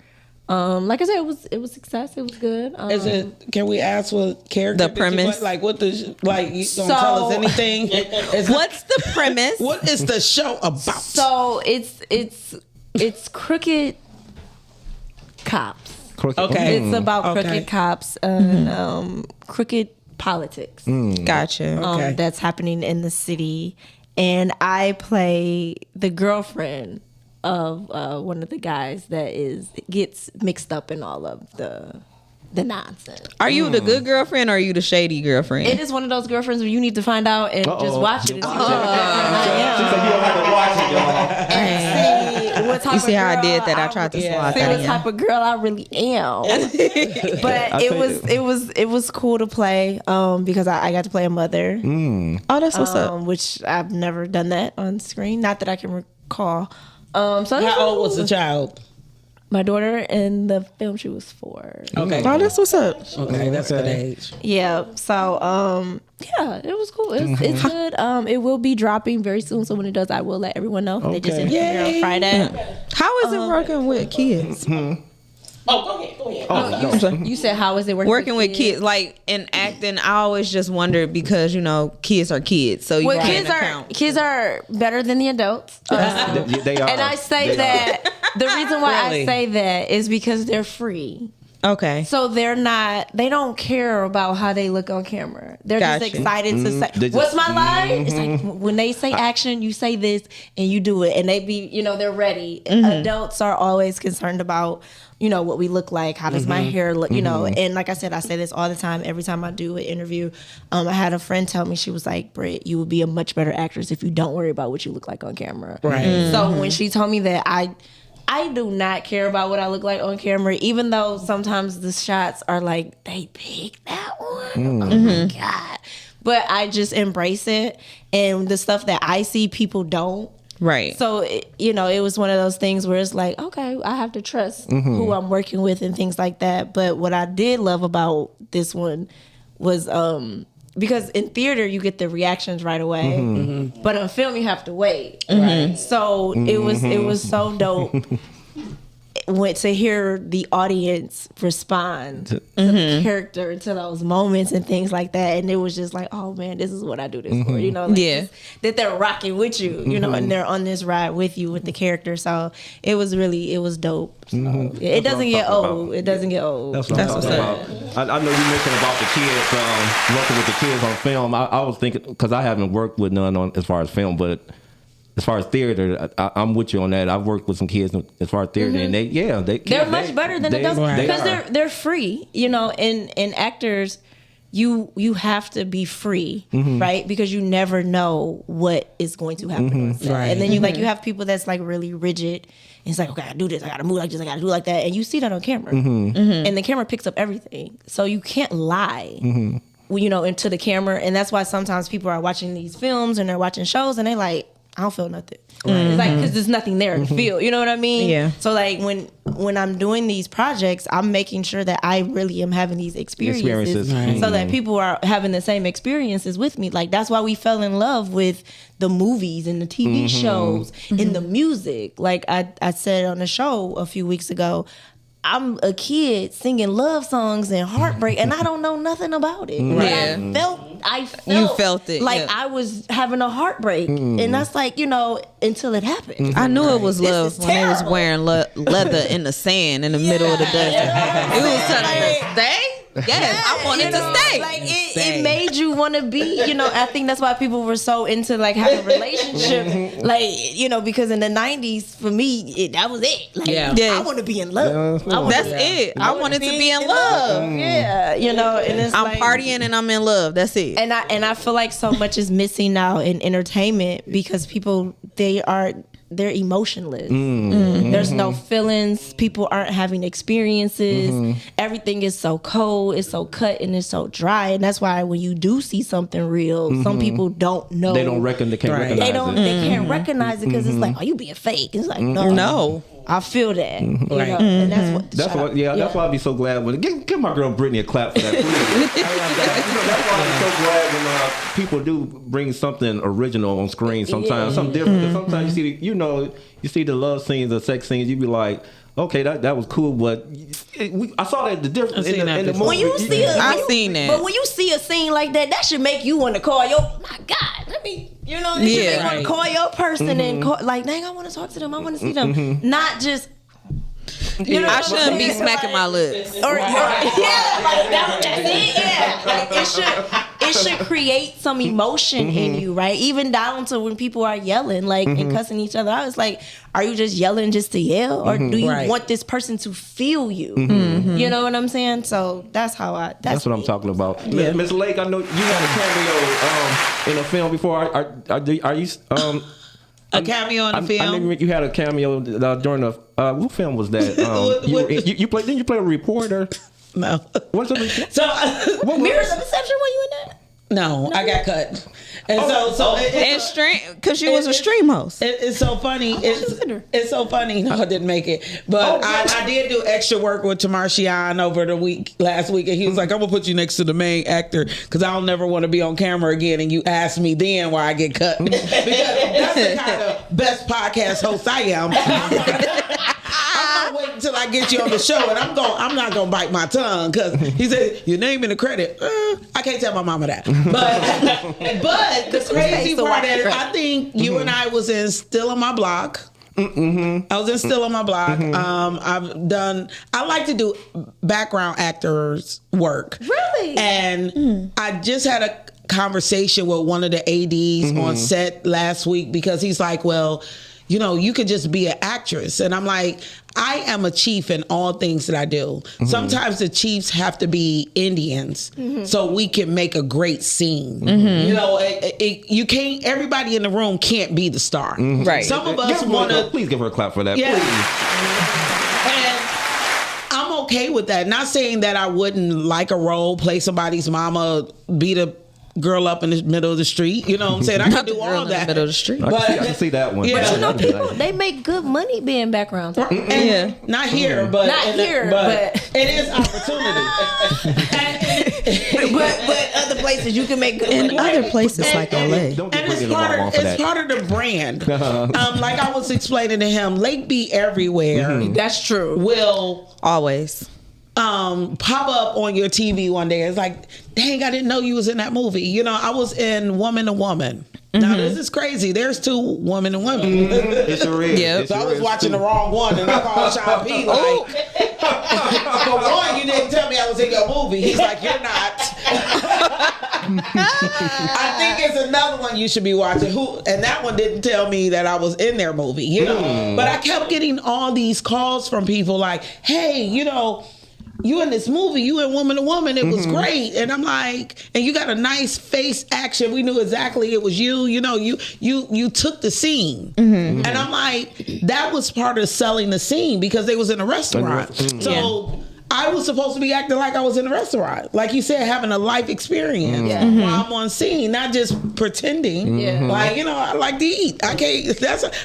Like I said, it was success. It was good. Is it? Can we ask what character? The premise? Like what the like? You gonna tell us anything? What's the premise? What is the show about? So it's crooked cops. Okay. It's about Okay. crooked cops and crooked politics. Gotcha. Okay. That's happening in the city, and I play the girlfriend of one of the guys that gets mixed up in all of the nonsense. Are you the good girlfriend or are you the shady girlfriend? It is one of those girlfriends where you need to find out and just watch it. And see what type of girlfriend She said you don't have to watch it, y'all. I am. And see what type You see of how I girl did that? I tried to slide see that what in. type of girl I really am. But I it was cool to play because I got to play a mother, Oh, that's what's up. which I've never done that on screen. Not that I can recall. So How old was the child? My daughter in the film, she was 4. Okay. Oh, that's what's up. Okay, that's good age. Yeah. So yeah, it was cool. It's good. It will be dropping very soon. So when it does, I will let everyone know. They just did it on Friday. How is it working with kids? Oh, go ahead. You said how is it Working with kids, like in acting, I always just wondered because kids are kids, so you Well, can't kids are better than the adults. They are. And I say They that the reason why Really? I say that is because they're free. Okay. So they don't care about how they look on camera. They're Gotcha. just excited to say, They just- what's my line? It's like when they say action, you say this and you do it. And they be, they're ready. Adults are always concerned about, what we look like. How does my hair look, And like I said, I say this all the time. Every time I do an interview, I had a friend tell me, she was like, Britt, you would be a much better actress if you don't worry about what you look like on camera. Right. So when she told me that, I do not care about what I look like on camera, even though sometimes the shots are like, they picked that one. Oh my God. But I just embrace it. And the stuff that I see, people don't. Right. So, it was one of those things where it's like, okay, I have to trust who I'm working with and things like that. But what I did love about this one was because in theater you get the reactions right away, but on film you have to wait. Right. So it was so dope to hear the audience respond to the character, to those moments and things like that. And it was just like, oh man, this is what I do this for, Yeah. that they're rocking with you, and they're on this ride with you with the character. So it was dope. So it doesn't get old. It doesn't get old. That's what I'm talking about. I know you mentioned about the kids, working with the kids on film. I was thinking, because I haven't worked with none on as far as film, but as far as theater, I'm with you on that. I've worked with some kids as far as theater, and they're much better than adults because they're free. And actors, you have to be free, right? Because you never know what is going to happen on set. Right. And then you have people that's like really rigid. And it's like, okay, I do this, I gotta move like this, I gotta do like that, and you see that on camera, and the camera picks up everything, so you can't lie. Into the camera. And that's why sometimes people are watching these films and they're watching shows and they like, I don't feel nothing. It's like, because there's nothing there to feel. You know what I mean? Yeah. So like when I'm doing these projects, I'm making sure that I really am having these experiences. Right. So that people are having the same experiences with me. Like that's why we fell in love with the movies and the TV shows and the music. Like I said on the show a few weeks ago, I'm a kid singing love songs and heartbreak, and I don't know nothing about it. Right. But I felt You felt it, like yeah. I was having a heartbreak, and that's like until it happened. I knew it was love is when they was terrible. wearing leather in the sand in the middle of the desert. It was telling us to stay. Yes, I wanted to stay. Like it made you want to be. I think that's why people were so into like having relationships. Like because in the '90s, for me, that was it. Like, Yeah. I want to be in love. That's it. I wanted to be in love. Yeah, and it's I'm like, partying and I'm in love. That's it. And I feel like so much is missing now in entertainment because people they're emotionless. There's no feelings. People aren't having experiences. Everything is so cold. It's so cut and it's so dry. And that's why when you do see something real, some people don't know. They don't reckon. They can't Right. recognize They it. can't recognize it because it's like, oh, you being fake. It's like no. I feel that. Right. And that's what. That's why. Yeah, that's why I'd be so glad when give my girl Brittany a clap for that. Please. That's why I'm so glad when people do bring something original on screen. Sometimes something different. 'Cause sometimes you see you see the love scenes, the sex scenes. You be like, okay, that was cool, but I saw that the difference in the movie. When you see I seen that. But when you see a scene like that, that should make you want to call my God, let me, it should make you want Right. to call your person and call, like, dang, I want to talk to them, I want to see them, not just. You know I what I'm shouldn't be saying? smacking my lips. Or yeah, like that's it. Yeah, like it should create some emotion in you, right? Even down to when people are yelling, like and cussing each other out. It's like, are you just yelling just to yell, or do you want this person to feel you? You know what I'm saying? So that's how I. That's what I'm talking about. Yeah. Miss Lake, I know you had a cameo in a film before. Are you a cameo in the film? I knew you had a cameo during the what film was that? You played? Didn't you play a reporter? No. What's the report? So Mirrors of Deception. Were you in that? No, I got cut. And And stream, because she was a stream host. It's so funny. It's so funny. No, I didn't make it, but I did do extra work with Tamarchian over the last week, and he was like, "I'm gonna put you next to the main actor because I'll never want to be on camera again." And you asked me then why I get cut because that's the kind of best podcast host I am. I'm gonna wait until I get you on the show, and I'm not gonna bite my tongue because he said your name in the credit. I can't tell my mama that, but the crazy part is, I think you and I was in Still on My Block. I was in Still on My Block. I like to do background actors work. Really? And I just had a conversation with one of the ADs on set last week because he's like, well, you know, you could just be an actress. And I'm like, I am a chief in all things that I do. Sometimes the chiefs have to be Indians so we can make a great scene. You know, you can't, everybody in the room can't be the star. Right. Some of us want to. Please give her a clap for that. Yeah. Please. And I'm okay with that. Not saying that I wouldn't like a role, play somebody's mama, beat a girl up in the middle of the street. You know what I'm saying? I can do all that. In the middle of the street. I can see that one. Yeah. But you know, people, they make good money being background. And not here, but but it is opportunity. but other places you can make good money. In other places like LA. Don't get And put in the wrong one for that. it's part of the brand. Like I was explaining to him, Lake Be Everywhere That's true. will Always. pop up on your TV one day. It's like, dang, I didn't know you was in that movie. You know, I was in Woman to Woman. Now this is crazy. There's two Woman to Women. It's a real. Yep. So I was watching the wrong one, and I called Sean P. Like, for one, you didn't tell me I was in your movie. He's like, you're not. I think it's another one you should be watching. And that one didn't tell me that I was in their movie. You know, but I kept getting all these calls from people like, hey, you know, you in this movie, you in Woman to Woman, it was great. And I'm like, and you got a nice face action. We knew exactly it was you. You know, you took the scene. And I'm like, that was part of selling the scene because they was in a restaurant. So I was supposed to be acting like I was in a restaurant. Like you said, having a life experience while I'm on scene, not just pretending. Like, you know, I like to eat. I can't,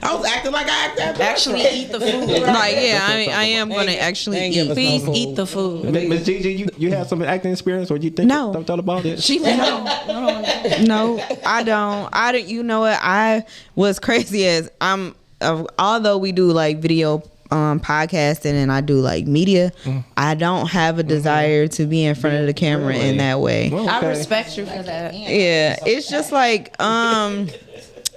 I was acting like I acted. Actually eat the food. Like, yeah, I am going to actually eat. Please eat the food. Miss Gigi, you have some acting experience, or you think thought about it? She No, I don't. You know what? I was crazy as although we do like video podcasting and I do like media, I don't have a desire to be in front of the camera in that way. Well, okay. I respect you for that. Yeah, it's just like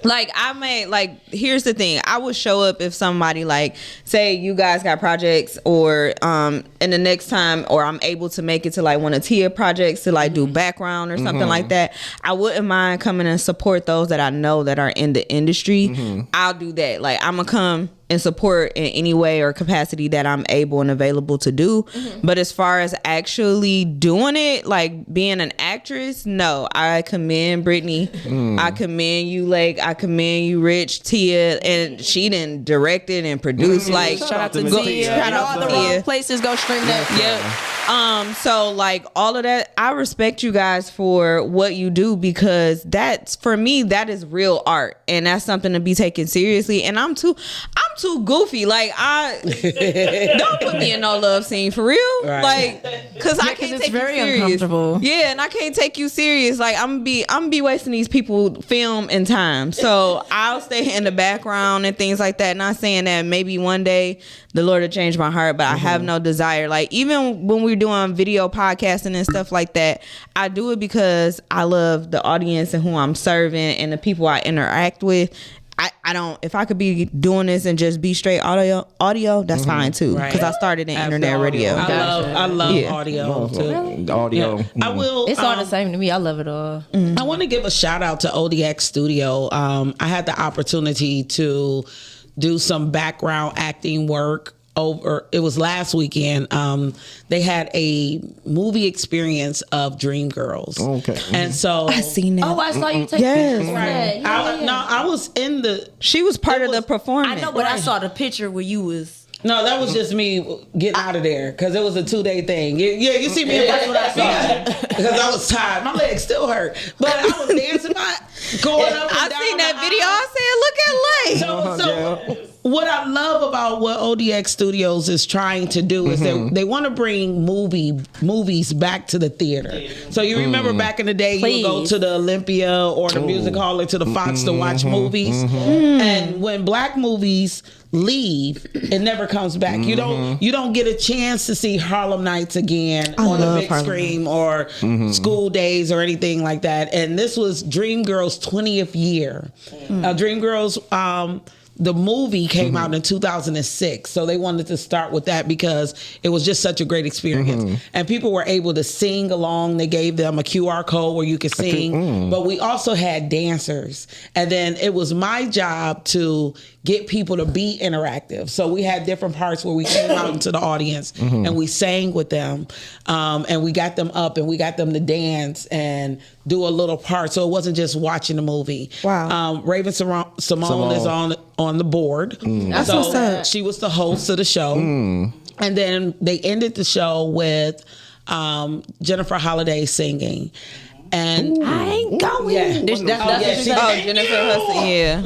like I may like, here's the thing, I would show up if somebody like, say you guys got projects or and the next time, or I'm able to make it to like one of Tia projects to like do background or something like that, I wouldn't mind coming and support those that I know that are in the industry. I'll do that. Like I'm gonna come and support in any way or capacity that I'm able and available to do. But as far as actually doing it, like being an actress, no. I commend Brittany. I commend you, Lake. I commend you, Rich, Tia, and she done directed and produced. Like Shout out to go- Tia. shout out all to the Tia. wrong places go stream that. Yep. So like all of that, I respect you guys for what you do because that's, for me, that is real art, and that's something to be taken seriously. And I'm too goofy. Like don't put me in no love scene for real. Right. Like, cause I can't it's take very you serious. uncomfortable. Yeah, and I can't take you serious. Like I'm be wasting these people film and time. So I'll stay in the background and things like that. Not saying that maybe one day the Lord will change my heart, but I have no desire. Like even when we're doing video podcasting and stuff like that, I do it because I love the audience and who I'm serving and the people I interact with. I don't. If I could be doing this and just be straight audio, that's fine too. Because I started in internet radio. I love audio too. The audio. Yeah. I will. It's all the same to me. I love it all. I want to give a shout out to ODX Studio. I had the opportunity to do some background acting work. It was last weekend. They had a movie experience of Dreamgirls. Okay. And so I seen that. Oh, I saw you take Yes. pictures. right. I was in the. She was part of the I performance. know, but I saw the picture where you was. No, that was just me getting out of there because it was a 2-day thing. Yeah, you see me in person when I saw because I was tired. My legs still hurt, but I was dancing, going up and I down seen the that video. aisle. I said, "Look at Lay." So what I love about what ODX Studios is trying to do is they want to bring movies back to the theater. So you remember back in the day, you would go to the Olympia or the Music Hall or to the Fox to watch movies, and when black movies leave, it never comes back. You don't get a chance to see Harlem Nights again on the big screen or School Days or anything like that. And this was Dreamgirls' 20th year. Dreamgirls, the movie came out in 2006, so they wanted to start with that because it was just such a great experience. And people were able to sing along. They gave them a QR code where you could sing, but we also had dancers. And then it was my job to get people to be interactive. So we had different parts where we came out into the audience and we sang with them, and we got them up and we got them to dance and do a little part. So it wasn't just watching the movie. Wow. Raven Simone is on the board. That's so what's up. she was the host of the show. And then they ended the show with Jennifer Holliday singing. And I ain't going. Yeah. That's Jennifer Hudson. Yeah.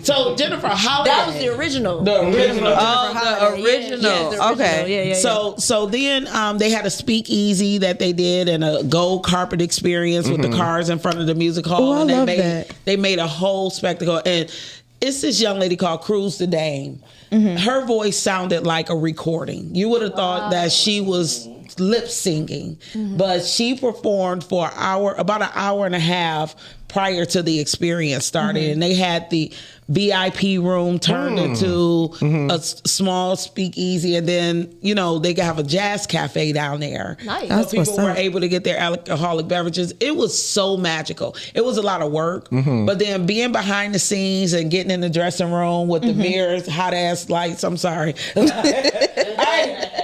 So Jennifer Holliday. That was the original. The original. Oh, the original. Yeah, the original. Okay. Yeah. So then they had a speakeasy that they did and a gold carpet experience with the cars in front of the music hall. Oh, I and love that. They made a whole spectacle. And it's this young lady called Cruz the Dame. Her voice sounded like a recording. You would have thought that she was lip singing, but she performed for about an hour and a half prior to the experience started. And they had the VIP room turned into a small speakeasy, and then they have a jazz cafe down there. Nice. So people were able to get their alcoholic beverages. It was so magical. It was a lot of work, but then being behind the scenes and getting in the dressing room with the mirrors, hot ass lights. I'm sorry.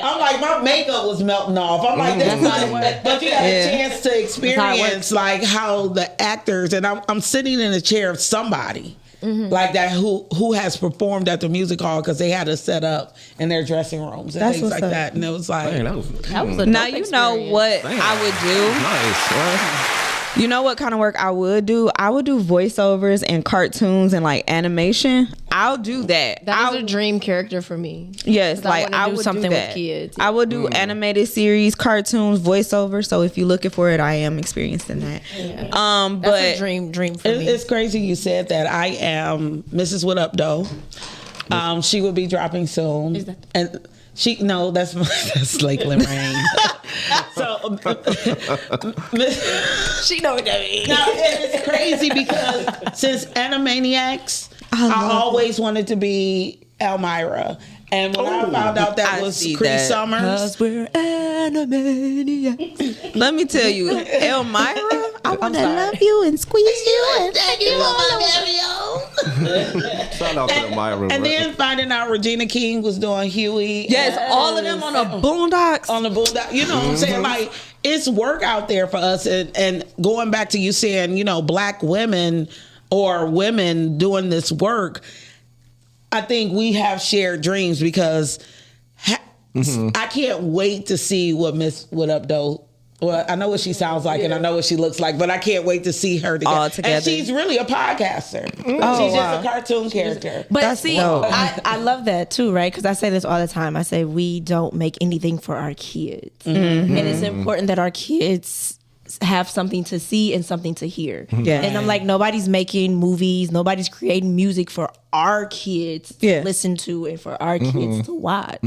I'm like, my makeup was melting off. I'm like, that's not what. But you had a chance to experience like how the actors, and I'm sitting in a chair of somebody like that who has performed at the music hall because they had to set up in their dressing rooms and things like that. And it was like, Man, That was a Now dope you know experience. what I would do. nice. Right? You know what kind of work I would do? I would do voiceovers and cartoons and like animation. I'll do that. That was a dream character for me. Yes, 'Cause like I do would something do that. with kids. I would do animated series, cartoons, voiceover. So if you're looking for it, I am experiencing that. That's But a dream for me. it's crazy you said that. I am Mrs. What Up Doe. She will be dropping soon. Is that and that's Lakeland Rain. So She know what that means. now it's crazy because since Animaniacs, I always wanted to be Elmira. And when I found out that was Cree Summers, Cause we're Animaniacs. Let me tell you, Elmira, I want to love you and squeeze you and take you all over. Shout out to the Myra. and then finding out Regina King was doing Huey. Yes, all of them on the Boondocks. On the boondock, you know what I'm saying? Like, it's work out there for us. And going back to you saying, black women or women doing this work, I think we have shared dreams because I can't wait to see what Miss What Up Doe. Well, I know what she sounds like and I know what she looks like, but I can't wait to see her together. All together. And she's really a podcaster. Oh, She's wow. just a cartoon character. But That's see, dope. I love that too, right? Because I say this all the time. I say we don't make anything for our kids, and it's important that our kids have something to see and something to hear. Yeah. And I'm like, nobody's making movies, nobody's creating music for our kids to listen to and for our kids to watch.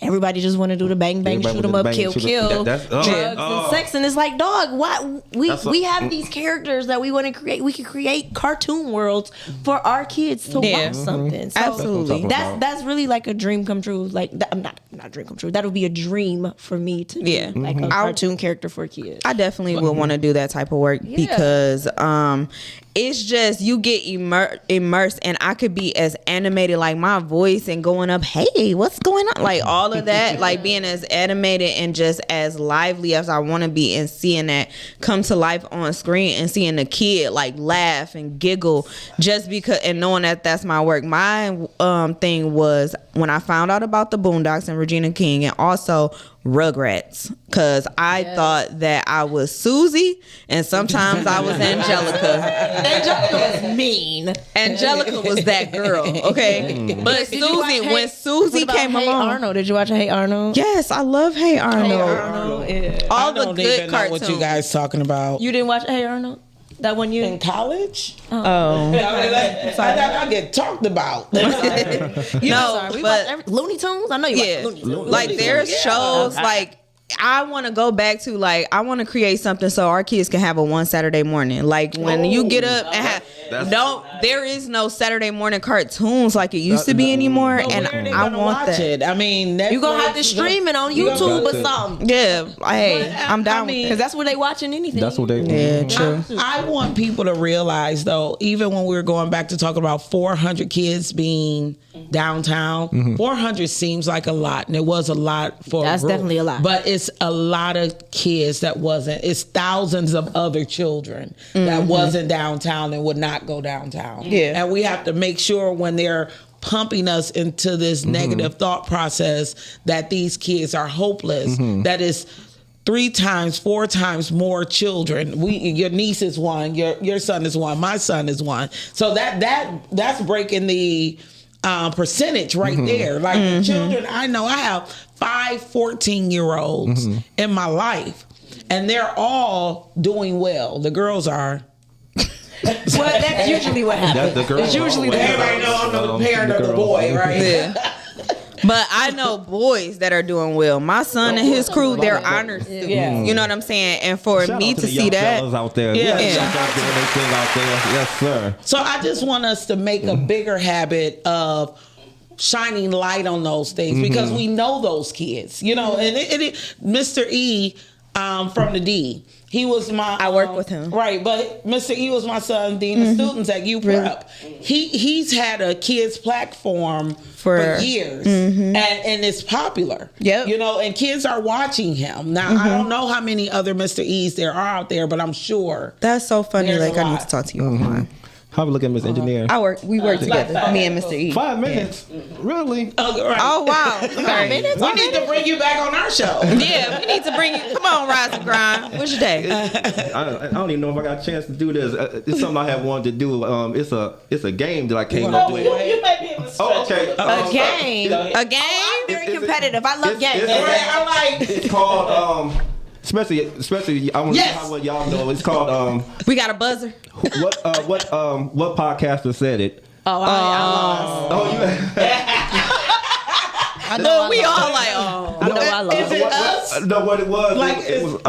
Everybody just want to do the bang bang, Everybody shoot 'em wanna up, bang, kill, shoot 'em- kill, that's- drugs and sex, and it's like, dog, what we have these characters that we want to create. We can create cartoon worlds for our kids to watch something. So Absolutely. that's really like a dream come true. Like not a dream come true. That would be a dream for me to be like a cartoon character for kids. I definitely would want to do that type of work because it's just you get immersed, and I could be as animated, like my voice and going up, hey, what's going on, like all of that, like being as animated and just as lively as I want to be, and seeing that come to life on screen and seeing the kid like laugh and giggle just because, and knowing that that's my work. My thing was when I found out about the Boondocks and Regina King, and also Rugrats, because I thought that I was Susie and sometimes I was Angelica. Angelica was mean. Angelica was that girl, okay? But Susie, when Susie came Hey along, Arnold, did you watch Hey Arnold? yes, I love Hey Arnold. Hey Arnold, yeah. All I the don't good even know cartoons. what you guys talking about. You didn't watch Hey Arnold? That one you in college? Oh, I mean, I get talked about. no, we but watched Looney Tunes. I know you yeah, watched Looney Tunes. like there's shows like. I want to go back to I want to create something so our kids can have a one Saturday morning. Like when you get up and there is no Saturday morning cartoons like it used to be anymore, and I want that. It. I mean, You gonna have to stream it on YouTube or something. Yeah, hey, I'm down with Because that's where they watching anything. That's what they. Yeah, true. I want people to realize, though, even when we were going back to talk about 400 kids being downtown, 400 seems like a lot, and it was a lot for. That's definitely a lot. But it's a lot of kids that wasn't. It's thousands of other children that wasn't downtown and would not go downtown. Yeah, and we have to make sure when they're pumping us into this negative thought process that these kids are hopeless. That is 3 times, 4 times more children. Your niece is one, your son is one, my son is one. So that's breaking the percentage right there. Like the children, I know I have 5 14-year-olds in my life, and they're all doing well. The girls are. Well, that's usually what happens. That's the girl. It's usually the Everybody know I'm the parent of the boy, right? Yeah. But I know boys that are doing well. My son and his crew, they're honor students. Yeah. You know what I'm saying? And for Shout me out to the see young that, fellas out there. Yeah. Yes, shout out to doing their thing out there. Yes, sir. So I just want us to make a bigger habit of shining light on those things because we know those kids, you know. And Mr. E from the D, he was my. I work with him, right? But Mr. E was my son, dean of students at UPrep. He's had a kids platform for years, and it's popular. Yep. You know, and kids are watching him now. I don't know how many other Mr. E's there are out there, but I'm sure that's so funny. There's Like a I need lot. to talk to you offline. How we look at Miss Engineer? We work together, me and Mr. E. 5 minutes? Really? Right. Oh wow! Sorry. We need to bring you back on our show. Yeah, we need to bring you. Come on, Rise and Grind. What's your day? I don't even know if I got a chance to do this. It's something I have wanted to do. It's a game that I came up with. You might be able to Oh, okay. A game. A game? Very competitive. I love games. It's called especially I want to know how well y'all know. It's called We got a buzzer. what podcaster said it? Oh, I lost. Oh, you. I know We I all lost. like, oh. I know I lost. Is it us? No, what it was, Like, it was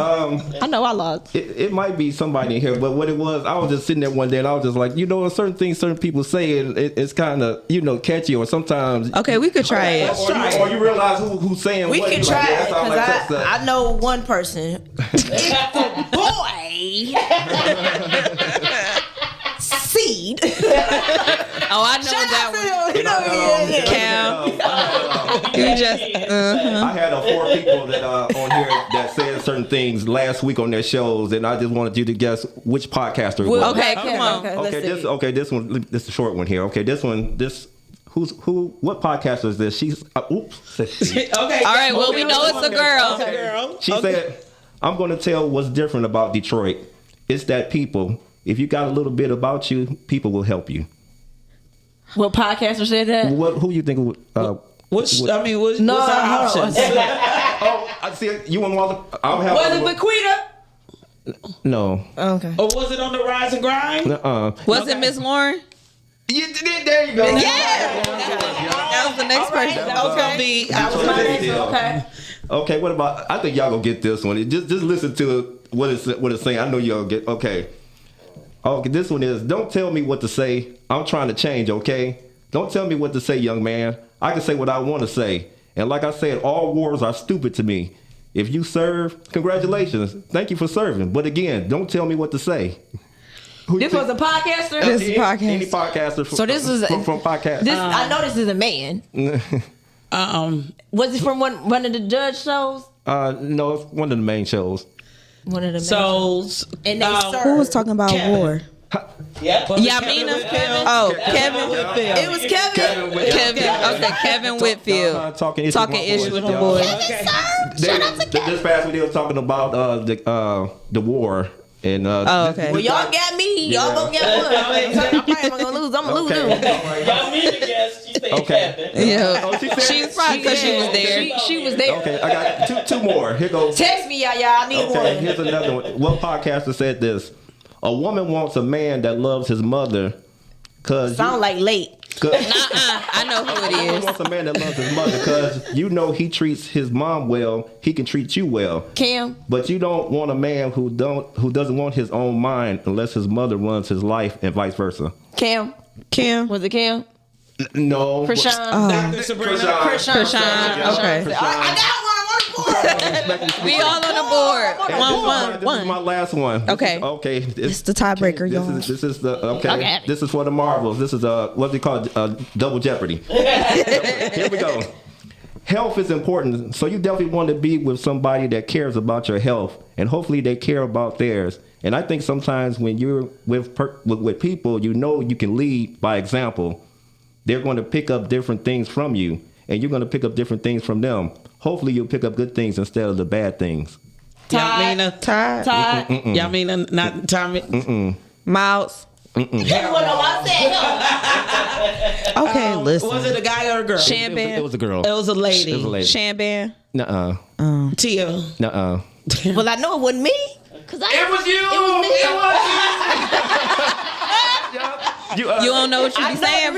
I know I lost. it might be somebody in here, but what it was, I was just sitting there one day and I was just like, certain things certain people say, and it's kind of catchy, or sometimes Okay, we could try it. or you realize who's saying We what. can You're try like, it that sounds like because such a- I know one person. It's the boy. Seed. Oh, I know that one. You know, Cam. You just. I had 4 people that on here that said certain things last week on their shows, and I just wanted you to guess which podcaster it was. Okay, come on. This one, this is a short one here. Okay, what podcaster is this? She's oops. Okay. All right, well, we know it's a girl. It's a girl. She said, "I'm going to tell what's different about Detroit. It's that people. If you got a little bit about you, people will help you." What podcaster said that? Who you think? What's our hold on. options? I see. You want all the? I'll have. Was it Bequita? No. Okay. Or was it on the Rise and Grind? Was it Miss Lauren? There you go. Yeah. That was the next person. That was gonna be. That was my next. Okay. Okay, what about? I think y'all gonna get this one. Just listen to what it's saying. I know y'all get. Okay. Okay, this one is. Don't tell me what to say. I'm trying to change. Okay. Don't tell me what to say, young man. I can say what I want to say. And like I said, all wars are stupid to me. If you serve, congratulations. Thank you for serving. But again, don't tell me what to say. This was a podcaster. This is a podcast. Any podcaster. So this is from podcast. I know this is a man. Was it from one of the judge shows? No, it's one of the main shows. One of the main So, shows. And they Who was talking about war? yeah. Yamina? Oh, Kevin. It was Kevin. Okay, Kevin Whitfield. Talking issue with my boys. Okay. This past week they were talking about the war. And okay. Well, y'all got me. Y'all gonna get one. I'm probably gonna lose. I'm gonna lose. Y'all mean to guess. She said Okay. Kevin. Yeah. Oh, she Probably because she was there. She was there. Okay, I got two more. Here goes. Text me, y'all. I need Okay, one. here's another one. What podcaster said this? A woman wants a man that loves his mother, cause Sound like late. I know who it A woman is. wants a man that loves his mother, cause you know he treats his mom well. He can treat you well. Cam. But you don't want a man who doesn't want his own mind unless his mother runs his life, and vice versa. Cam. Kim. Was it Cam? No. Krishan. Dr. Sabrina. Krishan. Okay. I got one. We all on the board. This is my last one. Okay. Okay. It's the tiebreaker, y'all. This is the I got it. This is for the marbles. This is what's it called? Double Jeopardy. Here we go. Health is important, so you definitely want to be with somebody that cares about your health, and hopefully they care about theirs. And I think sometimes when you're with people, you know you can lead by example. They're going to pick up different things from you, and you're going to pick up different things from them. Hopefully you'll pick up good things instead of the bad things. Yamina. Todd. Yamina, not Tommy. Miles. That's what I said. Okay, listen. Was it a guy or a girl? Shamban. It was a girl. It was a lady. It was a lady. Shamban. Nuh-uh. Tia. Nuh-uh. Well, I know it wasn't me. Cause It was you. You don't know what you be saying,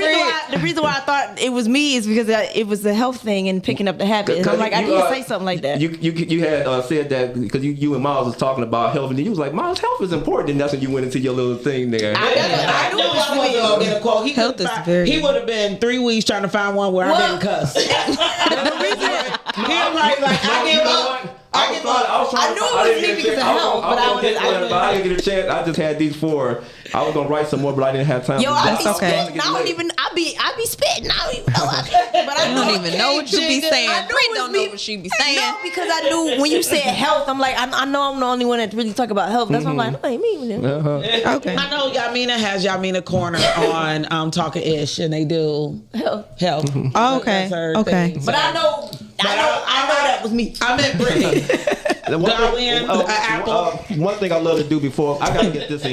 The reason why I thought it was me is because it was the health thing and picking up the habit. And I'm like, I can't say something like that. You had said that because you and Miles was talking about health, and you was like, Miles, health is important, and that's when you went into your little thing there. I knew this was gonna get a quote. Health is very- He would have been 3 weeks trying to find one where I didn't cuss. The reason he was like I give up. I knew it was me because of health, but I didn't get a chance. I just had these 4. I was gonna write some more, but I didn't have time. Yo, I be okay. spitting. I be spitting. I don't even know. But I don't even know what you be saying. I knew Bree it was don't me. know what she be saying. No, because I knew when you said health, I'm like, I know I'm the only one that really talk about health. That's why I'm like, no, ain't me. Okay. I know Yamina has Yamina Corner on Talking Ish, and they do health. Oh, okay. That's her Okay. thing. But I know that was me. I meant Brittany. One thing I love to do before I gotta get this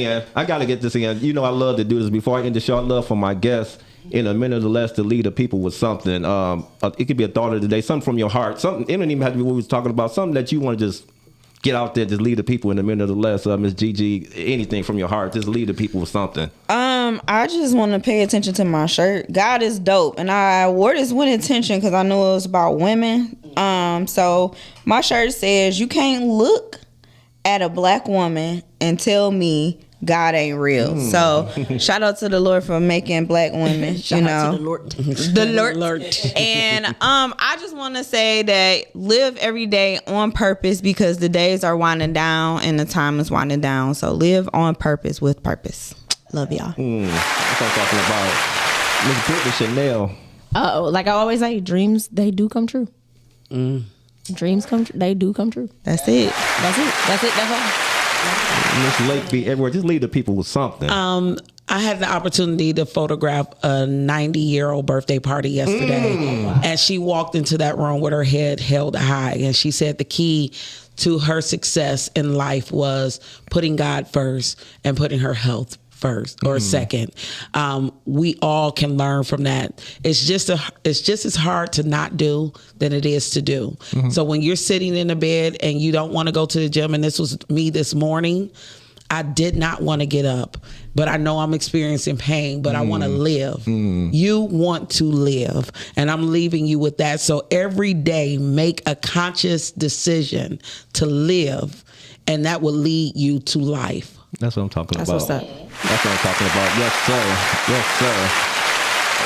in. You know I love to do this before I end the show. I love for my guests in a minute or less to lead the people with something. It could be a thought of the day, something from your heart. Something. It don't even have to be what we was talking about. Something that you want to just get out there, just lead the people in a minute or less. Miss Gigi, anything from your heart, just lead the people with something. I just want to pay attention to my shirt. God is dope, and I wore this with intention because I knew it was about women. So my shirt says, "You can't look at a black woman and tell me God ain't real." So shout out to the Lord for making black women. Shout out to the Lord. And I just want to say that live every day on purpose because the days are winding down and the time is winding down. So live on purpose with purpose. Love y'all. That's what I'm talking about. Miss Brittany Chanel. Like I always say, dreams they do come true. Dreams come true. They do come true. That's it. That's all. Miss Lake be everywhere. Just lead the people with something. I had the opportunity to photograph a 90-year-old birthday party yesterday, and she walked into that room with her head held high, and she said the key to her success in life was putting God first and putting her health first or second. We all can learn from that. It's just as hard to not do than it is to do. So when you're sitting in a bed and you don't want to go to the gym, and this was me this morning, I did not want to get up, but I know I'm experiencing pain, but I want to live. You want to live, and I'm leaving you with that. So every day, make a conscious decision to live, and that will lead you to life. That's what I'm talking about. What's up? That's what I'm talking about. Yes, sir. Yes, sir.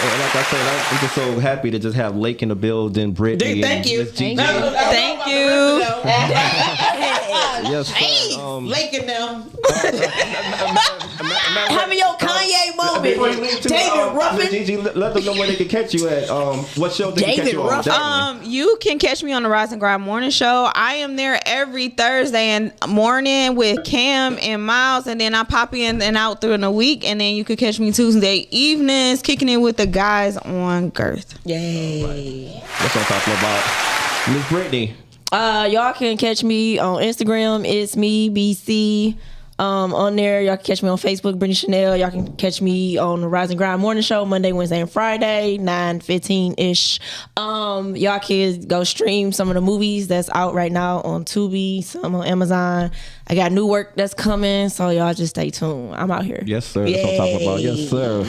Like I said, I'm just so happy to just have Lake in the building, Brittany. Thank you. Thank you. Yes, sir. Lake in them. Having your Kanye moment. David Ruffin. Gigi, let them know where they can catch you at. What show they can catch you on? Definitely. You can catch me on the Rise and Grind Morning Show. I am there every Thursday and morning with Cam and Miles, and then I pop in and out through the week, and then you can catch me Tuesday evenings kicking it with the guys on Girth. Yay. That's what I'm talking about. Miss Brittany. Y'all can catch me on Instagram. It's me, BC. On there, y'all can catch me on Facebook, Brittany Chanel. Y'all can catch me on the Rise and Grind Morning Show Monday, Wednesday, and Friday, 9:15-ish. Y'all can go stream some of the movies that's out right now on Tubi, some on Amazon. I got new work that's coming, so y'all just stay tuned. I'm out here. Yes, sir. That's what I'm talking about. Yes, sir. All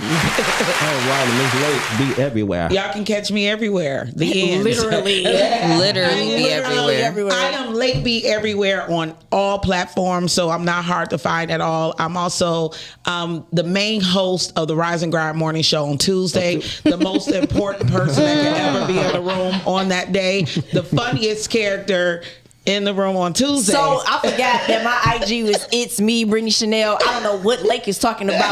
right, Miss Lake, be everywhere. Y'all can catch me everywhere. The end. Literally. Literally be everywhere. I am Lake B everywhere on all platforms, so I'm not hard to find at all. I'm also the main host of the Rise and Grind Morning Show on Tuesday, the most important person that can ever be in the room on that day, the funniest character in the room on Tuesday. So I forgot that my IG was It's Me, Brittany Chanel. I don't know what Lake is talking about, but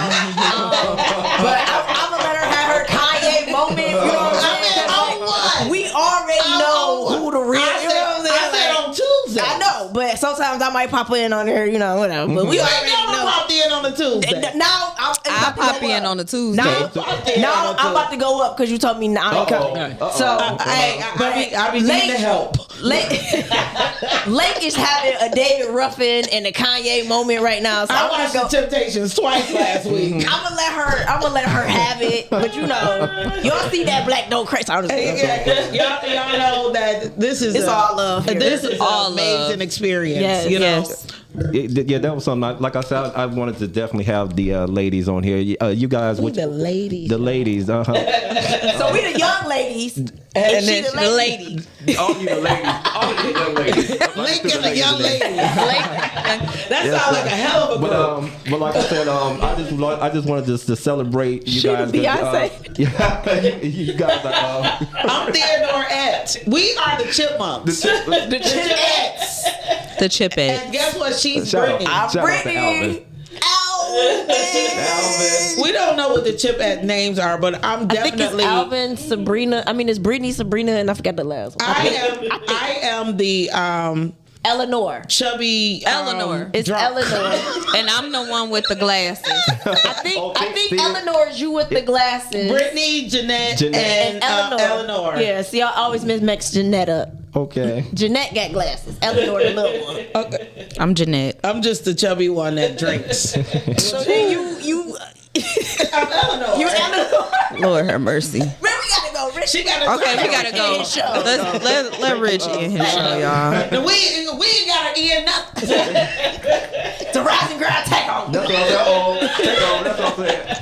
I'm gonna let her have her Kanye moment. You know what I'm saying? We already know who the real. You know what I'm saying? I said on Tuesday. I know, but sometimes I might pop in on there. You know, whatever. But we already know. Popped in on the Tuesday. Now I pop in on the Tuesday. Now I'm about to go up because you told me now I ain't coming. So I be needing the help. Lake is having a David Ruffin and a Kanye moment right now. So I watched the Temptations twice last week. I'm gonna let her have it. But you know, y'all see that black don't crazy. Y'all know that this is it's all love. Here. This is all an amazing love. Experience. Yes, you know. yes. Yeah, that was something. Like I said, I wanted to definitely have the ladies on here. You guys, The ladies. The ladies. So we the young ladies, and she the lady. All you the ladies. All you the young ladies. Link and the young lady. That sounds like a hell of a group. But like I said, I just wanted to celebrate you guys. Beyonce. You guys are. I'm Theodore X. We are the Chipmunks. The Chipettes. The Chip It. And guess what? She's Shout Brittany. out to Brittany. Alvin. We don't know what the Chipette names are, but I'm I think definitely. it's Alvin, Sabrina. I mean, it's Brittany, Sabrina, and I forgot the last one. I am the Eleanor. chubby Eleanor. It's drunk. Eleanor. And I'm the one with the glasses. I think Eleanor is you with the glasses. Brittany, Jeanette, and Eleanor. Yeah, see, I always mix Jeanette up. Okay. Jeanette got glasses. Eleanor, the little one. Okay. I'm Jeanette. I'm just the chubby one that drinks. So then you I'm Eleanor. you Eleanor. Lord have mercy. Man, we gotta go. Rich. She got Okay, we gotta go. Let Rich in his show, y'all. We ain't gotta end nothing. The Rise and Grind takeover. That's what I'm saying. That's what I'm saying.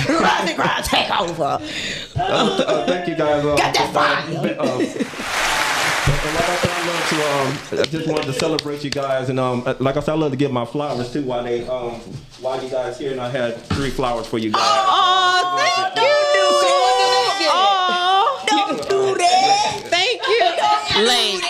The Rise and Grind takeover. Thank you guys. Got that fire. And like I said, I just wanted to celebrate you guys, and like I said, I love to give my flowers too while you guys here, and I had 3 flowers for you guys. Oh, thank you. Oh, Don't do that. thank you. Late.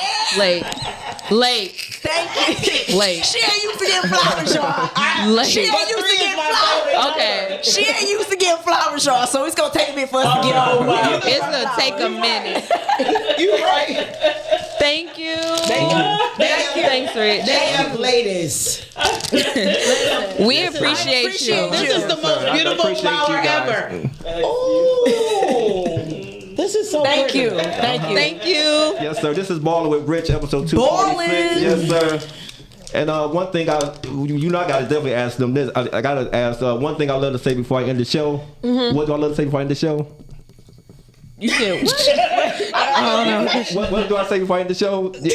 Thank you. Late. She ain't used to get flowers, y'all. Late. She ain't used to get flowers. Okay. She ain't used to get flowers, y'all. So it's gonna take a minute for us to get over. It's gonna take a minute. You right. Thank you. Thanks, Rich. They have ladies. We appreciate you. This is the most beautiful flower ever. Ooh. This is so Thank pretty. you. Thank you. Thank you. Yes, sir. This is Ballin with Rich, episode 246. Ballin'. Yes, sir. And one thing I gotta definitely ask them this. I gotta ask one thing I love to say before I end the show. What do I love to say before I end the show? You said what? What do I say before I end the show? They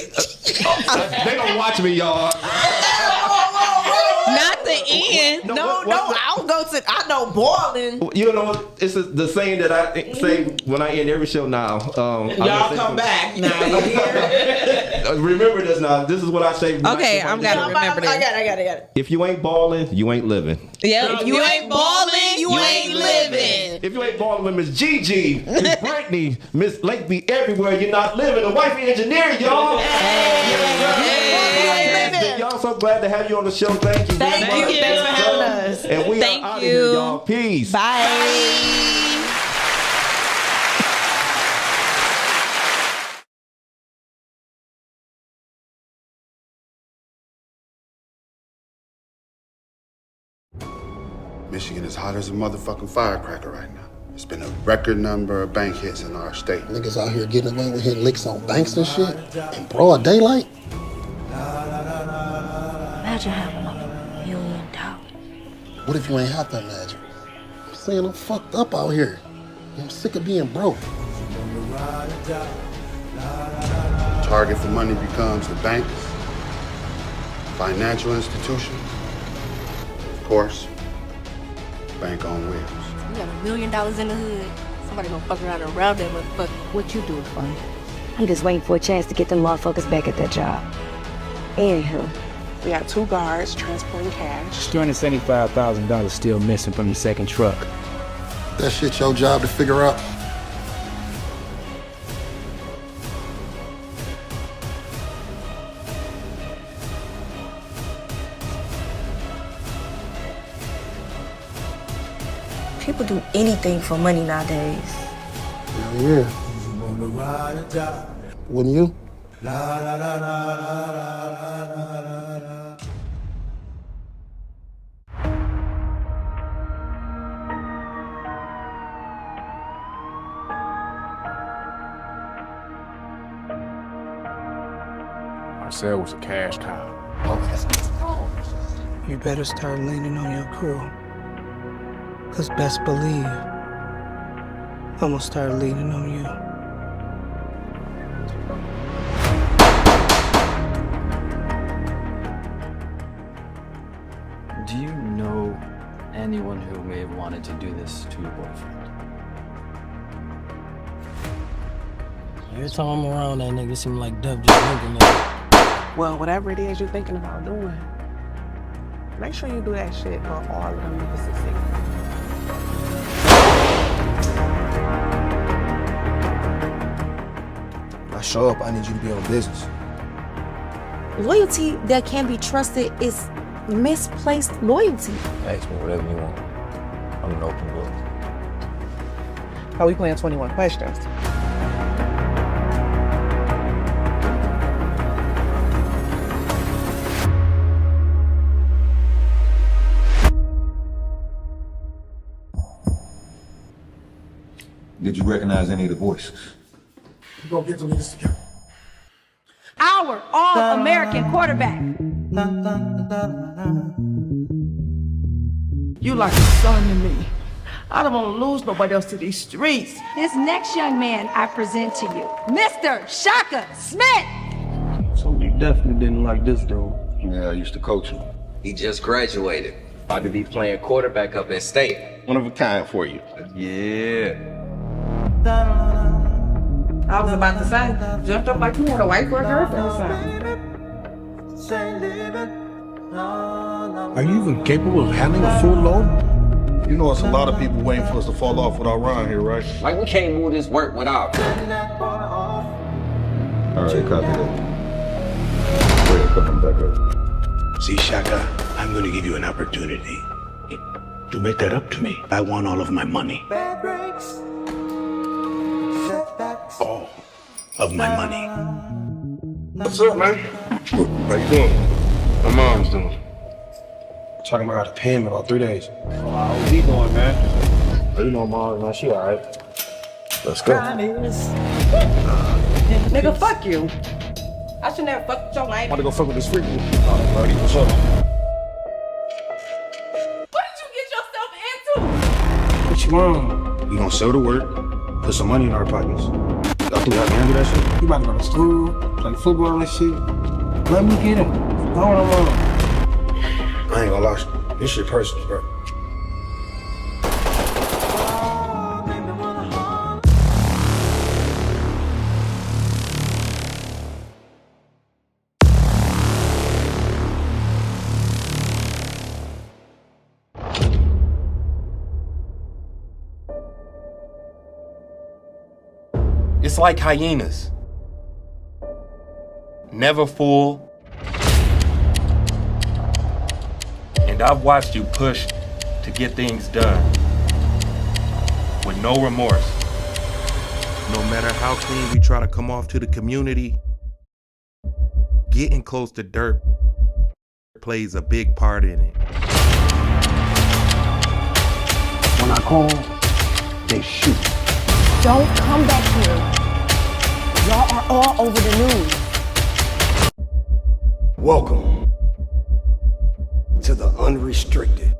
don't watch me, y'all. Not the end. No, I don't go to. I know Ballin. You know, it's the saying that I say when I end every show now. Y'all come back now. Remember this now. This is what I say. Okay, I'm gonna remember this. I got it. If you ain't balling, you ain't living. Yeah, if you ain't balling, you ain't living. If you ain't balling with Miss Gigi, Miss Brittany, Miss Lakeby, everywhere, you're not living. The wifey engineer, y'all. Y'all, so glad to have you on the show. Thank you. Thank you. Thanks for having us. And we are out of here, y'all. Peace. Bye. Michigan is hot as a motherfucking firecracker right now. It's been a record number of bank hits in our state. Niggas out here getting away with hitting licks on banks and shit in broad daylight. Imagine having $1 million. What if you ain't have to imagine? I'm saying I'm fucked up out here. I'm sick of being broke. Target for money becomes the banks, financial institutions, of course, bank on wheels. You got $1 million in the hood. Somebody gonna fuck around and rob that motherfucker. What you doing for me? I'm just waiting for a chance to get them motherfuckers back at that job. And him. We got 2 guards transporting cash. $275,000 still missing from the second truck. That shit your job to figure out. People do anything for money nowadays. Hell yeah. Wouldn't you? Marcel was a cash cow. You better start leaning on your crew. Cause best believe, I'm gonna start leaning on you. Do you know anyone who may have wanted to do this to your boyfriend? Every time I'm around that nigga, seem like Dub just drinking that. Well, whatever it is you're thinking about doing, make sure you do that shit for all of them to succeed. When I show up, I need you to be on business. Loyalty that can be trusted is misplaced loyalty. Ask me whatever you want. I'm an open book. How we playing 21 questions? Did you recognize any of the voices? You gonna get them niggas together. Our all-American quarterback. You like a son to me. I don't want to lose nobody else to these streets. This next young man I present to you, Mr. Shaka Smith. So you definitely didn't like this dude. Yeah, I used to coach him. He just graduated. About to be playing quarterback up at state. One of a kind for you. Yeah. I was about to say, jumped up like you want a wife or a girlfriend or something. Are you even capable of handling a full load? You know, it's a lot of people waiting for us to fall off with our run here, right? Like we can't move this work without. All right, copy that. Wait, come back up. See, Shaka, I'm going to give you an opportunity to make that up to me. I want all of my money. All of my money. What's up, man? How you doing? My mom's doing. Talking about how to pay him in about 3 days. How's he doing, man? You know, Mom, man, she all right. Let's go. Nigga, fuck you. I should never fuck with your I'm lame. about to go fuck with this freak. Oh, buddy, what's up? What did you get yourself into? What you want? We gonna sell the work, put some money in our pockets. Y'all think I can handle that shit? You about to go to school, play football and shit. Let me get him. Know what I'm on. I ain't gonna lie, this shit personal, bro. It's like hyenas. Never full. And I've watched you push to get things done with no remorse. No matter how clean we try to come off to the community, getting close to dirt plays a big part in it. When I call, they shoot. Don't come back here. Y'all are all over the news. Welcome to the unrestricted.